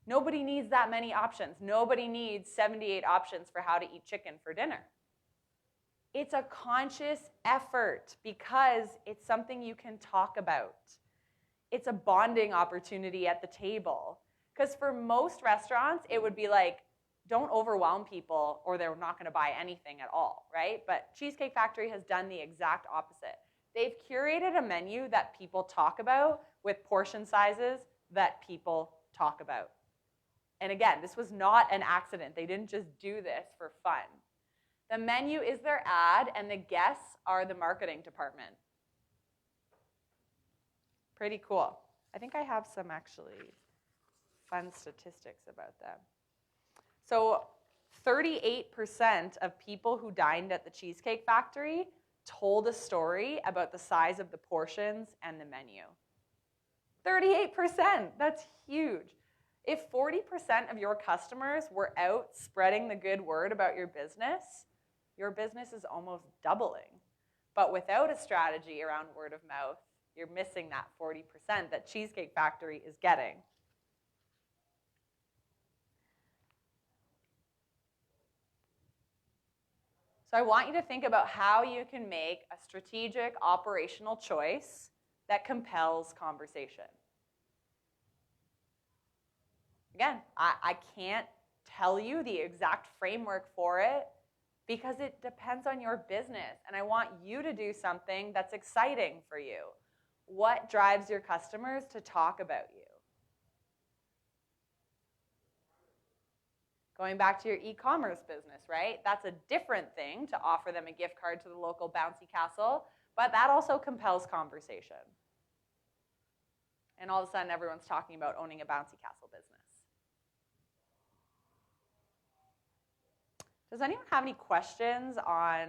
Nobody needs that many options. Nobody needs 78 options for how to eat chicken for dinner. It's a conscious effort because it's something you can talk about. It's a bonding opportunity at the table. Because for most restaurants, it would be like, don't overwhelm people or they're not going to buy anything at all, right? But Cheesecake Factory has done the exact opposite. They've curated a menu that people talk about with portion sizes that people talk about. And again, this was not an accident. They didn't just do this for fun. The menu is their ad, and the guests are the marketing department. Pretty cool. I think I have some actually fun statistics about them. So 38% of people who dined at the Cheesecake Factory told a story about the size of the portions and the menu. 38%, that's huge. If 40% of your customers were out spreading the good word about your business is almost doubling. But without a strategy around word of mouth, you're missing that 40% that Cheesecake Factory is getting. So I want you to think about how you can make a strategic operational choice that compels conversation. Again, I can't tell you the exact framework for it because it depends on your business, and I want you to do something that's exciting for you. What drives your customers to talk about you? Going back to your e-commerce business, right? That's a different thing to offer them a gift card to the local bouncy castle, but that also compels conversation. And all of a sudden, everyone's talking about owning a bouncy castle business. Does anyone have any questions on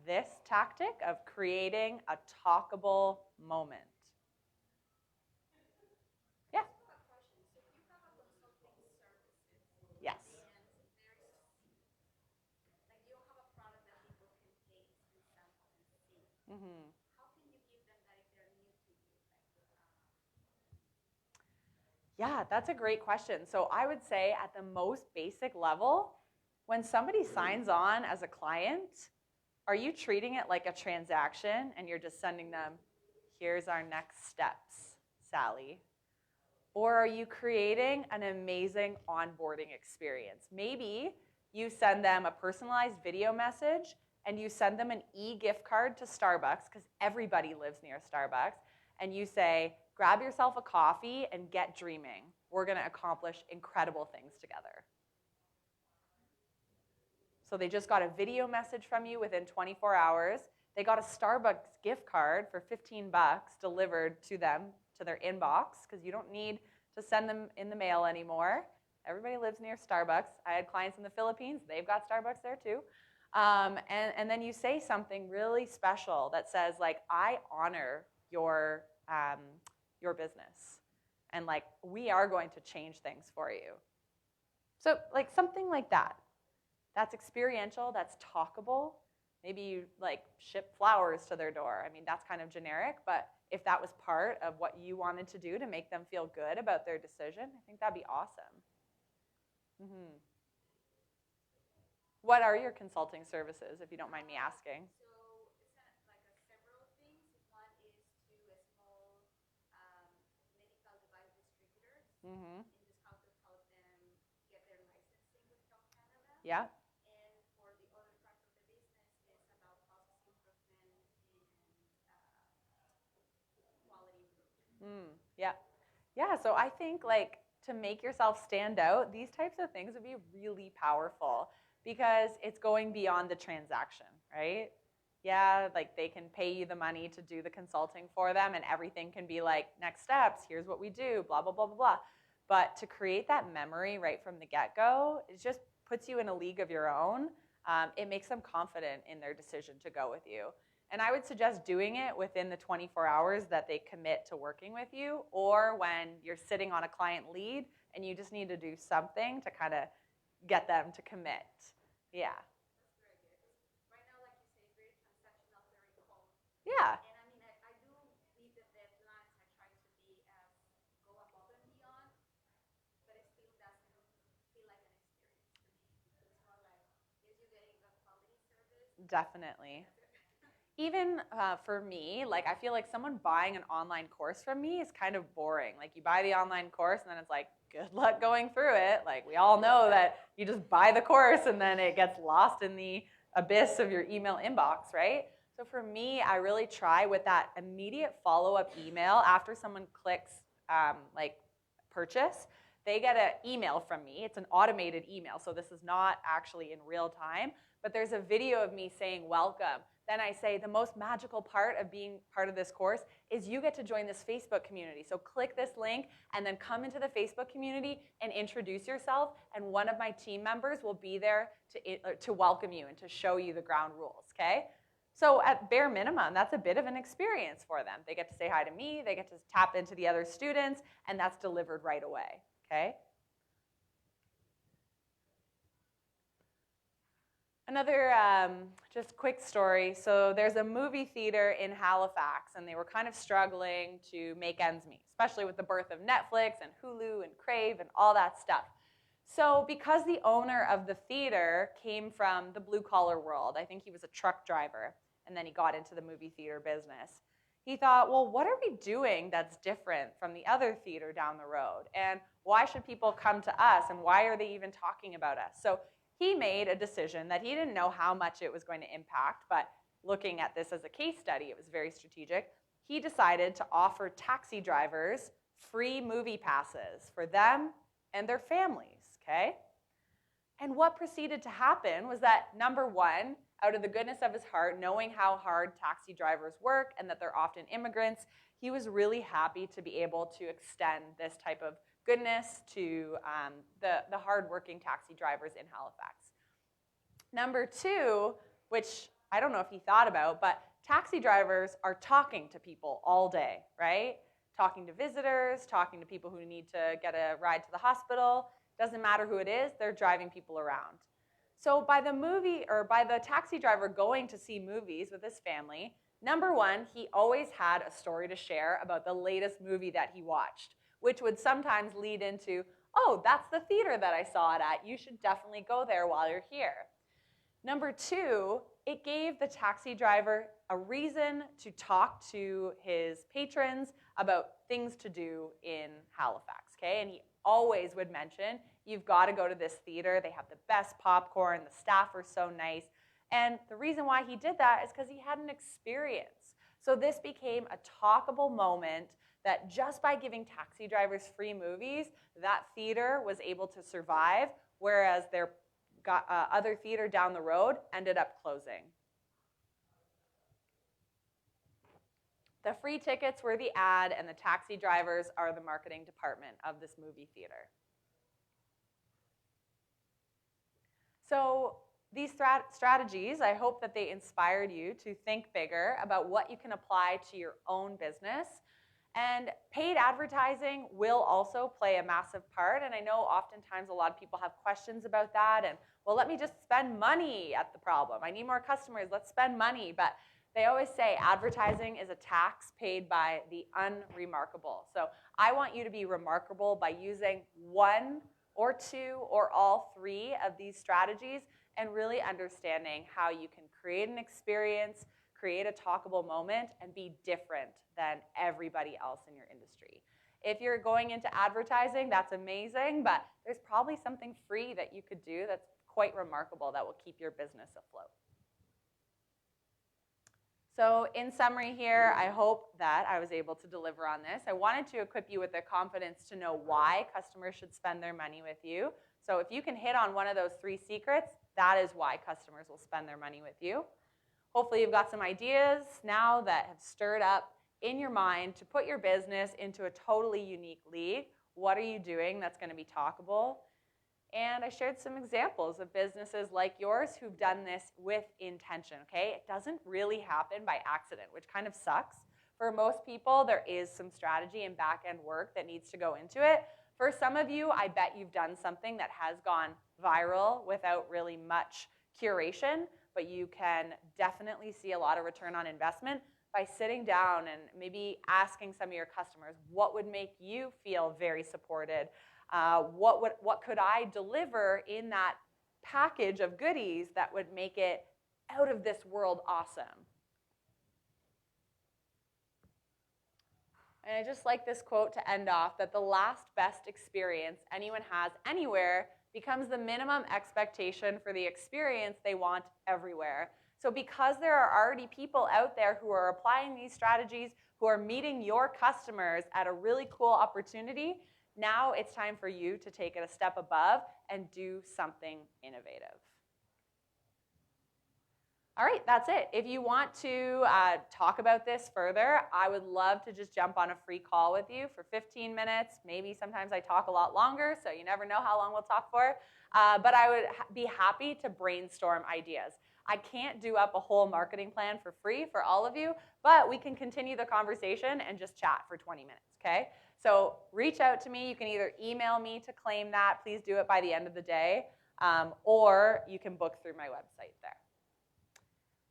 this tactic of creating a talkable moment? Yeah. Yes. Mm-hmm. Yeah, that's a great question. So I would say at the most basic level, when somebody signs on as a client, are you treating it like a transaction and you're just sending them, here's our next steps, Sally? Or are you creating an amazing onboarding experience? Maybe you send them a personalized video message and you send them an e-gift card to Starbucks, because everybody lives near Starbucks, and you say, grab yourself a coffee and get dreaming. We're going to accomplish incredible things together. So they just got a video message from you within 24 hours. They got a Starbucks gift card for $15 delivered to them, to their inbox, because you don't need to send them in the mail anymore. Everybody lives near Starbucks. I had clients in the Philippines. They've got Starbucks there too. And then you say something really special that says, like, I honor your business. And, like, we are going to change things for you. So, like, something like that. That's experiential, that's talkable. Maybe you, like, ship flowers to their door. I mean, that's kind of generic, but if that was part of what you wanted to do to make them feel good about their decision, I think that'd be awesome. Mm-hmm. What are your consulting services, if you don't mind me asking? So it's like several things. One is to a small medical device distributors. Mm-hmm. In this how to help them get their licensing with Health Canada. Yeah. And for the other part of the business is about process improvement and quality improvement. Yeah. Yeah, so I think, like, to make yourself stand out, these types of things would be really powerful because it's going beyond the transaction, right? Yeah, like, they can pay you the money to do the consulting for them, and everything can be like, next steps, here's what we do, blah, blah, blah, blah, blah. But to create that memory right from the get-go, it just puts you in a league of your own. It makes them confident in their decision to go with you. And I would suggest doing it within the 24 hours that they commit to working with you, or when you're sitting on a client lead and you just need to do something to kind of get them to commit. Yeah. That's very good. Right now, like you say, very transactional, very cold. Yeah. And I mean, I do meet the deadlines. I try to be go above and beyond, but it still doesn't feel like an experience to me. It's more like, is you getting a quality service? Definitely. Even for me, like, I feel like someone buying an online course from me is kind of boring. Like, you buy the online course and then it's like, good luck going through it. Like, we all know that you just buy the course and then it gets lost in the abyss of your email inbox, right? So for me, I really try with that immediate follow-up email after someone clicks like purchase, they get an email from me. It's an automated email, so this is not actually in real time, but there's a video of me saying welcome. Then I say the most magical part of being part of this course is you get to join this Facebook community. So click this link and then come into the Facebook community and introduce yourself, and one of my team members will be there to welcome you and to show you the ground rules, okay? So at bare minimum, that's a bit of an experience for them. They get to say hi to me, they get to tap into the other students, and that's delivered right away, okay? Another just quick story. So there's a movie theater in Halifax, and they were kind of struggling to make ends meet, especially with the birth of Netflix and Hulu and Crave and all that stuff. So because the owner of the theater came from the blue-collar world, I think he was a truck driver, and then he got into the movie theater business, he thought, well, what are we doing that's different from the other theater down the road? And why should people come to us, and why are they even talking about us? So he made a decision that he didn't know how much it was going to impact, but looking at this as a case study, it was very strategic. He decided to offer taxi drivers free movie passes for them and their families, okay? And what proceeded to happen was that, number one, out of the goodness of his heart, knowing how hard taxi drivers work and that they're often immigrants, he was really happy to be able to extend this type of goodness to the hardworking taxi drivers in Halifax. Number two, which I don't know if he thought about, but taxi drivers are talking to people all day, right? Talking to visitors, talking to people who need to get a ride to the hospital. Doesn't matter who it is, they're driving people around. So by the taxi driver going to see movies with his family, number one, he always had a story to share about the latest movie that he watched, which would sometimes lead into, oh, that's the theater that I saw it at. You should definitely go there while you're here. Number two, it gave the taxi driver a reason to talk to his patrons about things to do in Halifax, okay? And he always would mention, you've got to go to this theater. They have the best popcorn. The staff are so nice. And the reason why he did that is because he had an experience. So this became a talkable moment that just by giving taxi drivers free movies, that theater was able to survive, whereas their other theater down the road ended up closing. The free tickets were the ad, and the taxi drivers are the marketing department of this movie theater. So these strategies, I hope that they inspired you to think bigger about what you can apply to your own business. And paid advertising will also play a massive part. And I know oftentimes a lot of people have questions about that. And, well, let me just spend money at the problem. I need more customers. Let's spend money. But they always say advertising is a tax paid by the unremarkable. So I want you to be remarkable by using one or two or all three of these strategies and really understanding how you can create an experience, create a talkable moment, and be different than everybody else in your industry. If you're going into advertising, that's amazing, but there's probably something free that you could do that's quite remarkable that will keep your business afloat. So in summary here, I hope that I was able to deliver on this. I wanted to equip you with the confidence to know why customers should spend their money with you. So if you can hit on one of those three secrets, that is why customers will spend their money with you. Hopefully you've got some ideas now that have stirred up in your mind to put your business into a totally unique league. What are you doing that's going to be talkable? And I shared some examples of businesses like yours who've done this with intention, okay? It doesn't really happen by accident, which kind of sucks. For most people, there is some strategy and back-end work that needs to go into it. For some of you, I bet you've done something that has gone viral without really much curation, but you can definitely see a lot of return on investment by sitting down and maybe asking some of your customers, what would make you feel very supported? What could I deliver in that package of goodies that would make it out of this world awesome? And I just like this quote to end off, that the last best experience anyone has anywhere becomes the minimum expectation for the experience they want everywhere. So because there are already people out there who are applying these strategies, who are meeting your customers at a really cool opportunity, Now it's time for you to take it a step above and do something innovative. All right, that's it. If you want to talk about this further, I would love to just jump on a free call with you for 15 minutes. Maybe sometimes I talk a lot longer, so you never know how long we'll talk for. But I would be happy to brainstorm ideas. I can't do up a whole marketing plan for free for all of you, but we can continue the conversation and just chat for 20 minutes, okay? So reach out to me. You can either email me to claim that. Please do it by the end of the day, or you can book through my website there.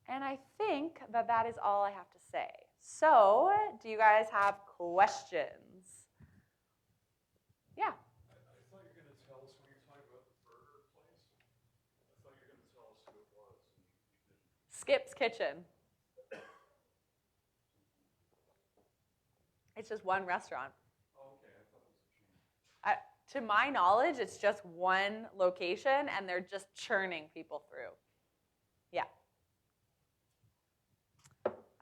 And I think that that is all I have to say. So, do you guys have questions? Yeah? I thought you were going to tell us when you're talking about the burger place. I thought you were going to tell us who it was, and you didn't. Skip's Kitchen. It's just one restaurant. Oh, okay, I thought it was a chain. To my knowledge, it's just one location, and they're just churning people through. Yeah.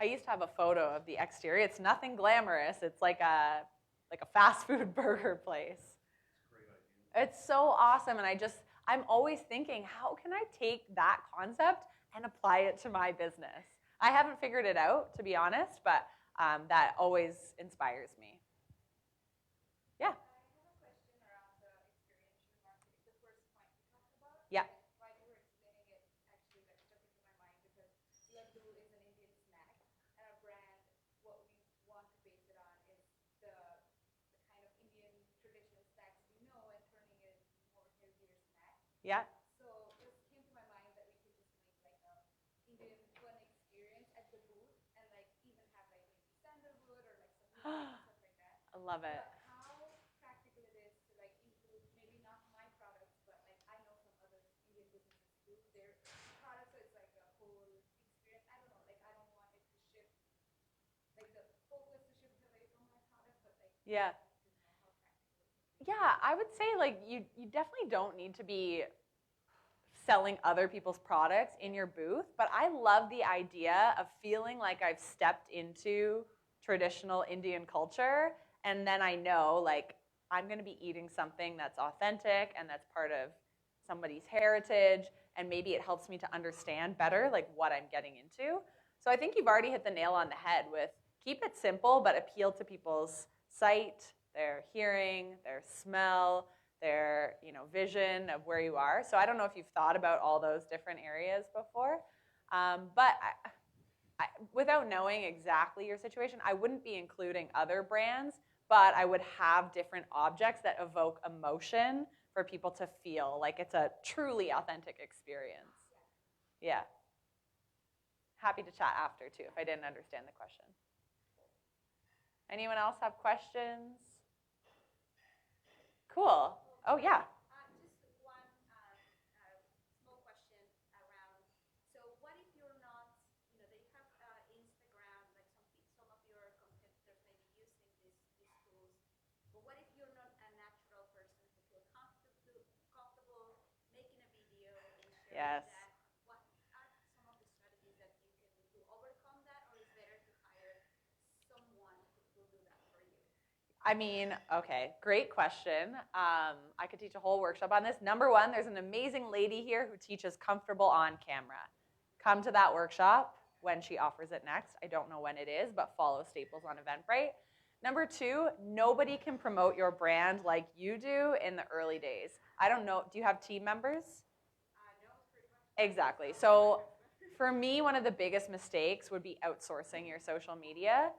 I used to have a photo of the exterior. It's nothing glamorous. It's like a fast food burger place. It's a great idea. It's so awesome, and I'm always thinking, how can I take that concept and apply it to my business? I haven't figured it out, to be honest, but that always inspires me. Yeah. I have a question around the experiential marketing, the first point you talked about. Yeah. While you were explaining it, actually, that stuck into my mind because laddu is an Indian snack, and our brand, what we want to base it on is the kind of Indian traditional snacks we know and turning it into more healthier snacks. Yeah. So it came to my mind that we could just make like a Indian fun experience at the booth and like even have like maybe sandalwood or like some music and stuff like that. I love it. But how practical it is to like include maybe not my products, but like I know some other Indian businesses do their products, so it's like a whole experience. I don't know, like I don't want it to shift, like the focus to shift away from my product, but like Yeah. how practical. Yeah, I would say like you definitely don't need to be selling other people's products in your booth, but I love the idea of feeling like I've stepped into traditional Indian culture, and then I know like I'm going to be eating something that's authentic and that's part of somebody's heritage, and maybe it helps me to understand better like what I'm getting into. So I think you've already hit the nail on the head with keep it simple but appeal to people's sight, their hearing, their smell, their vision of where you are. So I don't know if you've thought about all those different areas before, but without knowing exactly your situation, I wouldn't be including other brands, but I would have different objects that evoke emotion for people to feel like it's a truly authentic experience. Yeah. Happy to chat after too if I didn't understand the question. Anyone else have questions? Cool. Oh, yeah. Just one small question around. So, what if you're not? They have Instagram, like some of your competitors may be using these tools. But what if you're not a natural person who feel comfortable making a video and sharing Yes. that? What are some of the strategies that you can do to overcome that, or is it better to hire someone who will do that for you? I mean, okay, great question. I could teach a whole workshop on this. Number one, there's an amazing lady here who teaches comfortable on camera. Come to that workshop when she offers it next. I don't know when it is, but follow Staples on Eventbrite. Number two, nobody can promote your brand like you do in the early days. I don't know, do you have team members? No, pretty much. Exactly. So for me, one of the biggest mistakes would be outsourcing your social media.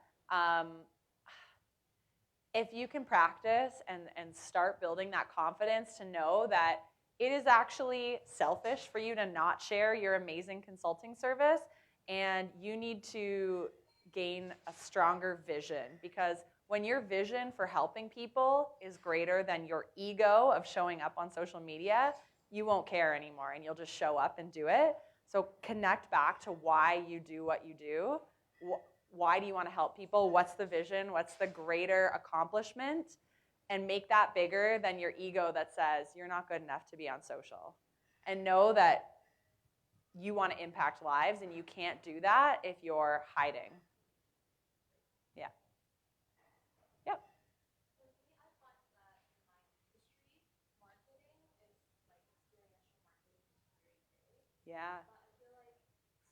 If you can practice and start building that confidence to know that it is actually selfish for you to not share your amazing consulting service, and you need to gain a stronger vision, because when your vision for helping people is greater than your ego of showing up on social media, you won't care anymore and you'll just show up and do it. So connect back to why you do what you do. Why do you want to help people? What's the vision? What's the greater accomplishment? And make that bigger than your ego that says you're not good enough to be on social. And know that you want to impact lives, and you can't do that if you're hiding. Yeah. Yep. For me, I find that Yeah. But I feel like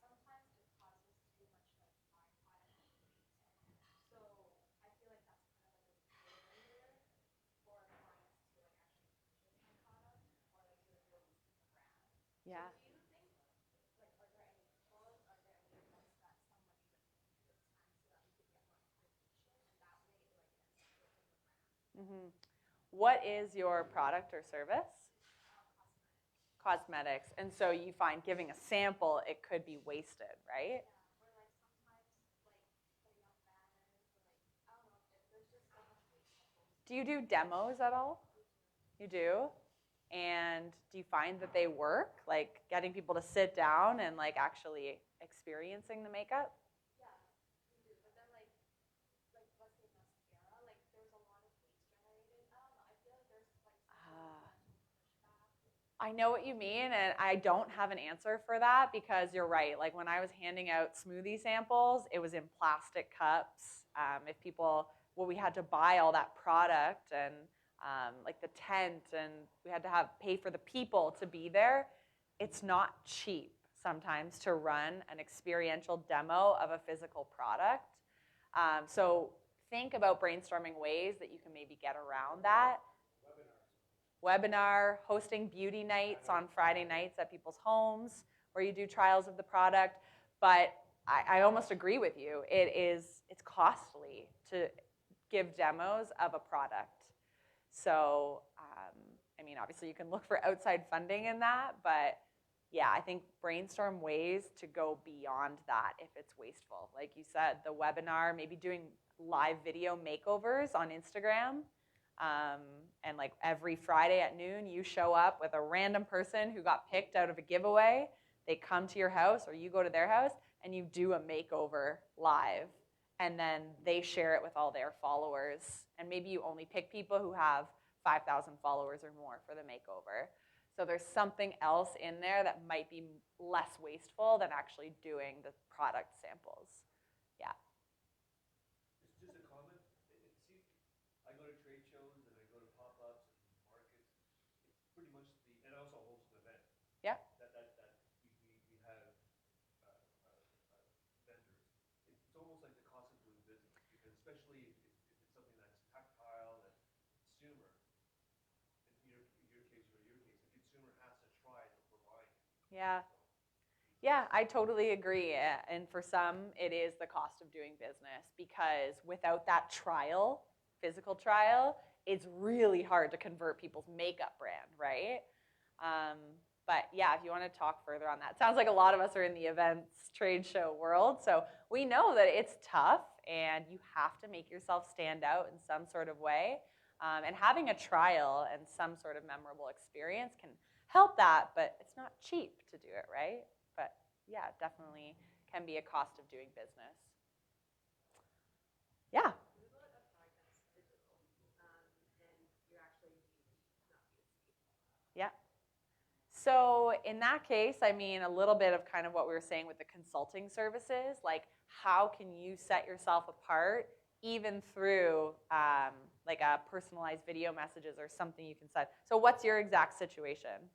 sometimes it causes too much like byproduct. So I feel like that's kind of like a barrier for clients to like actually purchase my product or like to release the brand. Yeah. So do you think like are there any tools, are there any advice that somebody would take at this time so that we could get more information and that way it like ends up building the brand? What is your product or service? Cosmetics. Cosmetics. And so you find giving a sample, it could be wasted, right? Yeah, or like sometimes like putting up banners or like I don't know, there's just so much waste that goes. Do you do demos at all? You do? And do you find that they work? Like getting people to sit down and like actually experiencing the makeup? Yeah, we do. But then like let's say mascara, like there's a lot of waste generated. I don't know. I feel like there's like some sort of mental pushback. I know what you mean, and I don't have an answer for that because you're right. Like when I was handing out smoothie samples, it was in plastic cups. If people, well, we had to buy all that product and like the tent, and we had to pay for the people to be there. It's not cheap sometimes to run an experiential demo of a physical product. So think about brainstorming ways that you can maybe get around that. Webinar, hosting beauty nights on Friday nights at people's homes where you do trials of the product. But I almost agree with you. It's costly to give demos of a product. So, I mean, obviously you can look for outside funding in that, but yeah, I think brainstorm ways to go beyond that if it's wasteful. Like you said, the webinar, maybe doing live video makeovers on Instagram. And like every Friday at noon, you show up with a random person who got picked out of a giveaway. They come to your house or you go to their house and you do a makeover live. And then they share it with all their followers. And maybe you only pick people who have 5,000 followers or more for the makeover. So there's something else in there that might be less wasteful than actually doing the product samples. Yeah. It's just a comment. I go to trade shows and I go to pop-ups and markets. It's pretty much and I also host an event. Yeah. That we have vendors. It's almost like the cost of doing business because especially if it's something that's tactile and consumer. In your case, the consumer has to try it before buying it. Yeah. Yeah, I totally agree. And for some, it is the cost of doing business because without that trial, physical trial, it's really hard to convert people's makeup brand, right? But yeah, if you want to talk further on that. Sounds like a lot of us are in the events trade show world. So we know that it's tough and you have to make yourself stand out in some sort of way. And having a trial and some sort of memorable experience can help that, but it's not cheap to do it, right? But yeah, it definitely can be a cost of doing business. Yeah. Yeah. So in that case, I mean, a little bit of kind of what we were saying with the consulting services, like how can you set yourself apart even through like a personalized video messages or something you can set. So what's your exact situation?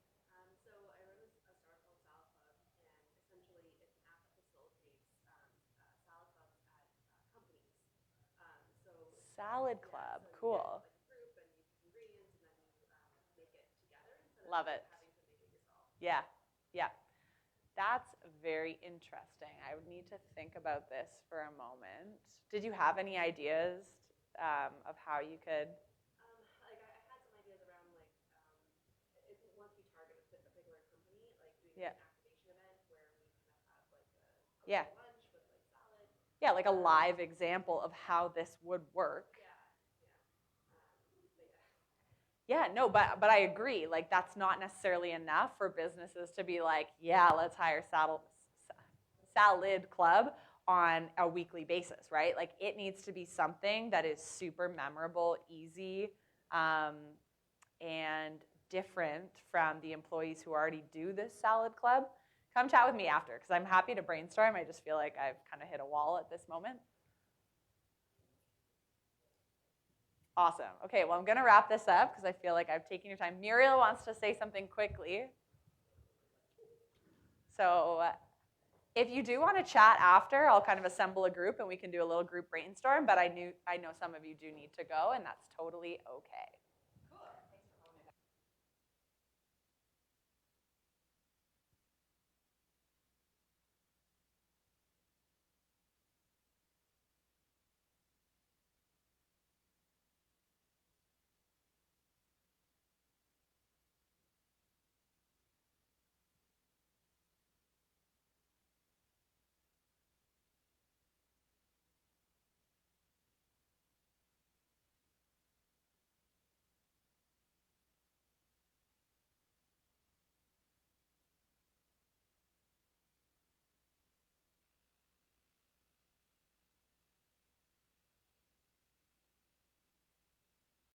So I run a startup called Salad Club, and essentially it's an app that facilitates salad clubs at companies. Salad Club, cool. Like a group and you pick ingredients and then you make it together instead Love of it. having to make it yourself. Yeah, yeah. That's very interesting. I would need to think about this for a moment. Did you have any ideas of how you could? Like I had some ideas around like once we target a particular company, like doing Yeah. an activation event where we kind of have like a Yeah. lunch with like salad. Yeah, like a live example of how this would work. Yeah, no, but I agree. Like that's not necessarily enough for businesses to be like, yeah, let's hire Salad Club on a weekly basis, right? Like it needs to be something that is super memorable, easy, and different from the employees who already do this Salad Club. Come chat with me after because I'm happy to brainstorm. I just feel like I've kind of hit a wall at this moment. Awesome. Okay, well, I'm going to wrap this up because I feel like I've taken your time. Muriel wants to say something quickly. So if you do want to chat after, I'll kind of assemble a group and we can do a little group brainstorm, but I know some of you do need to go, and that's totally okay.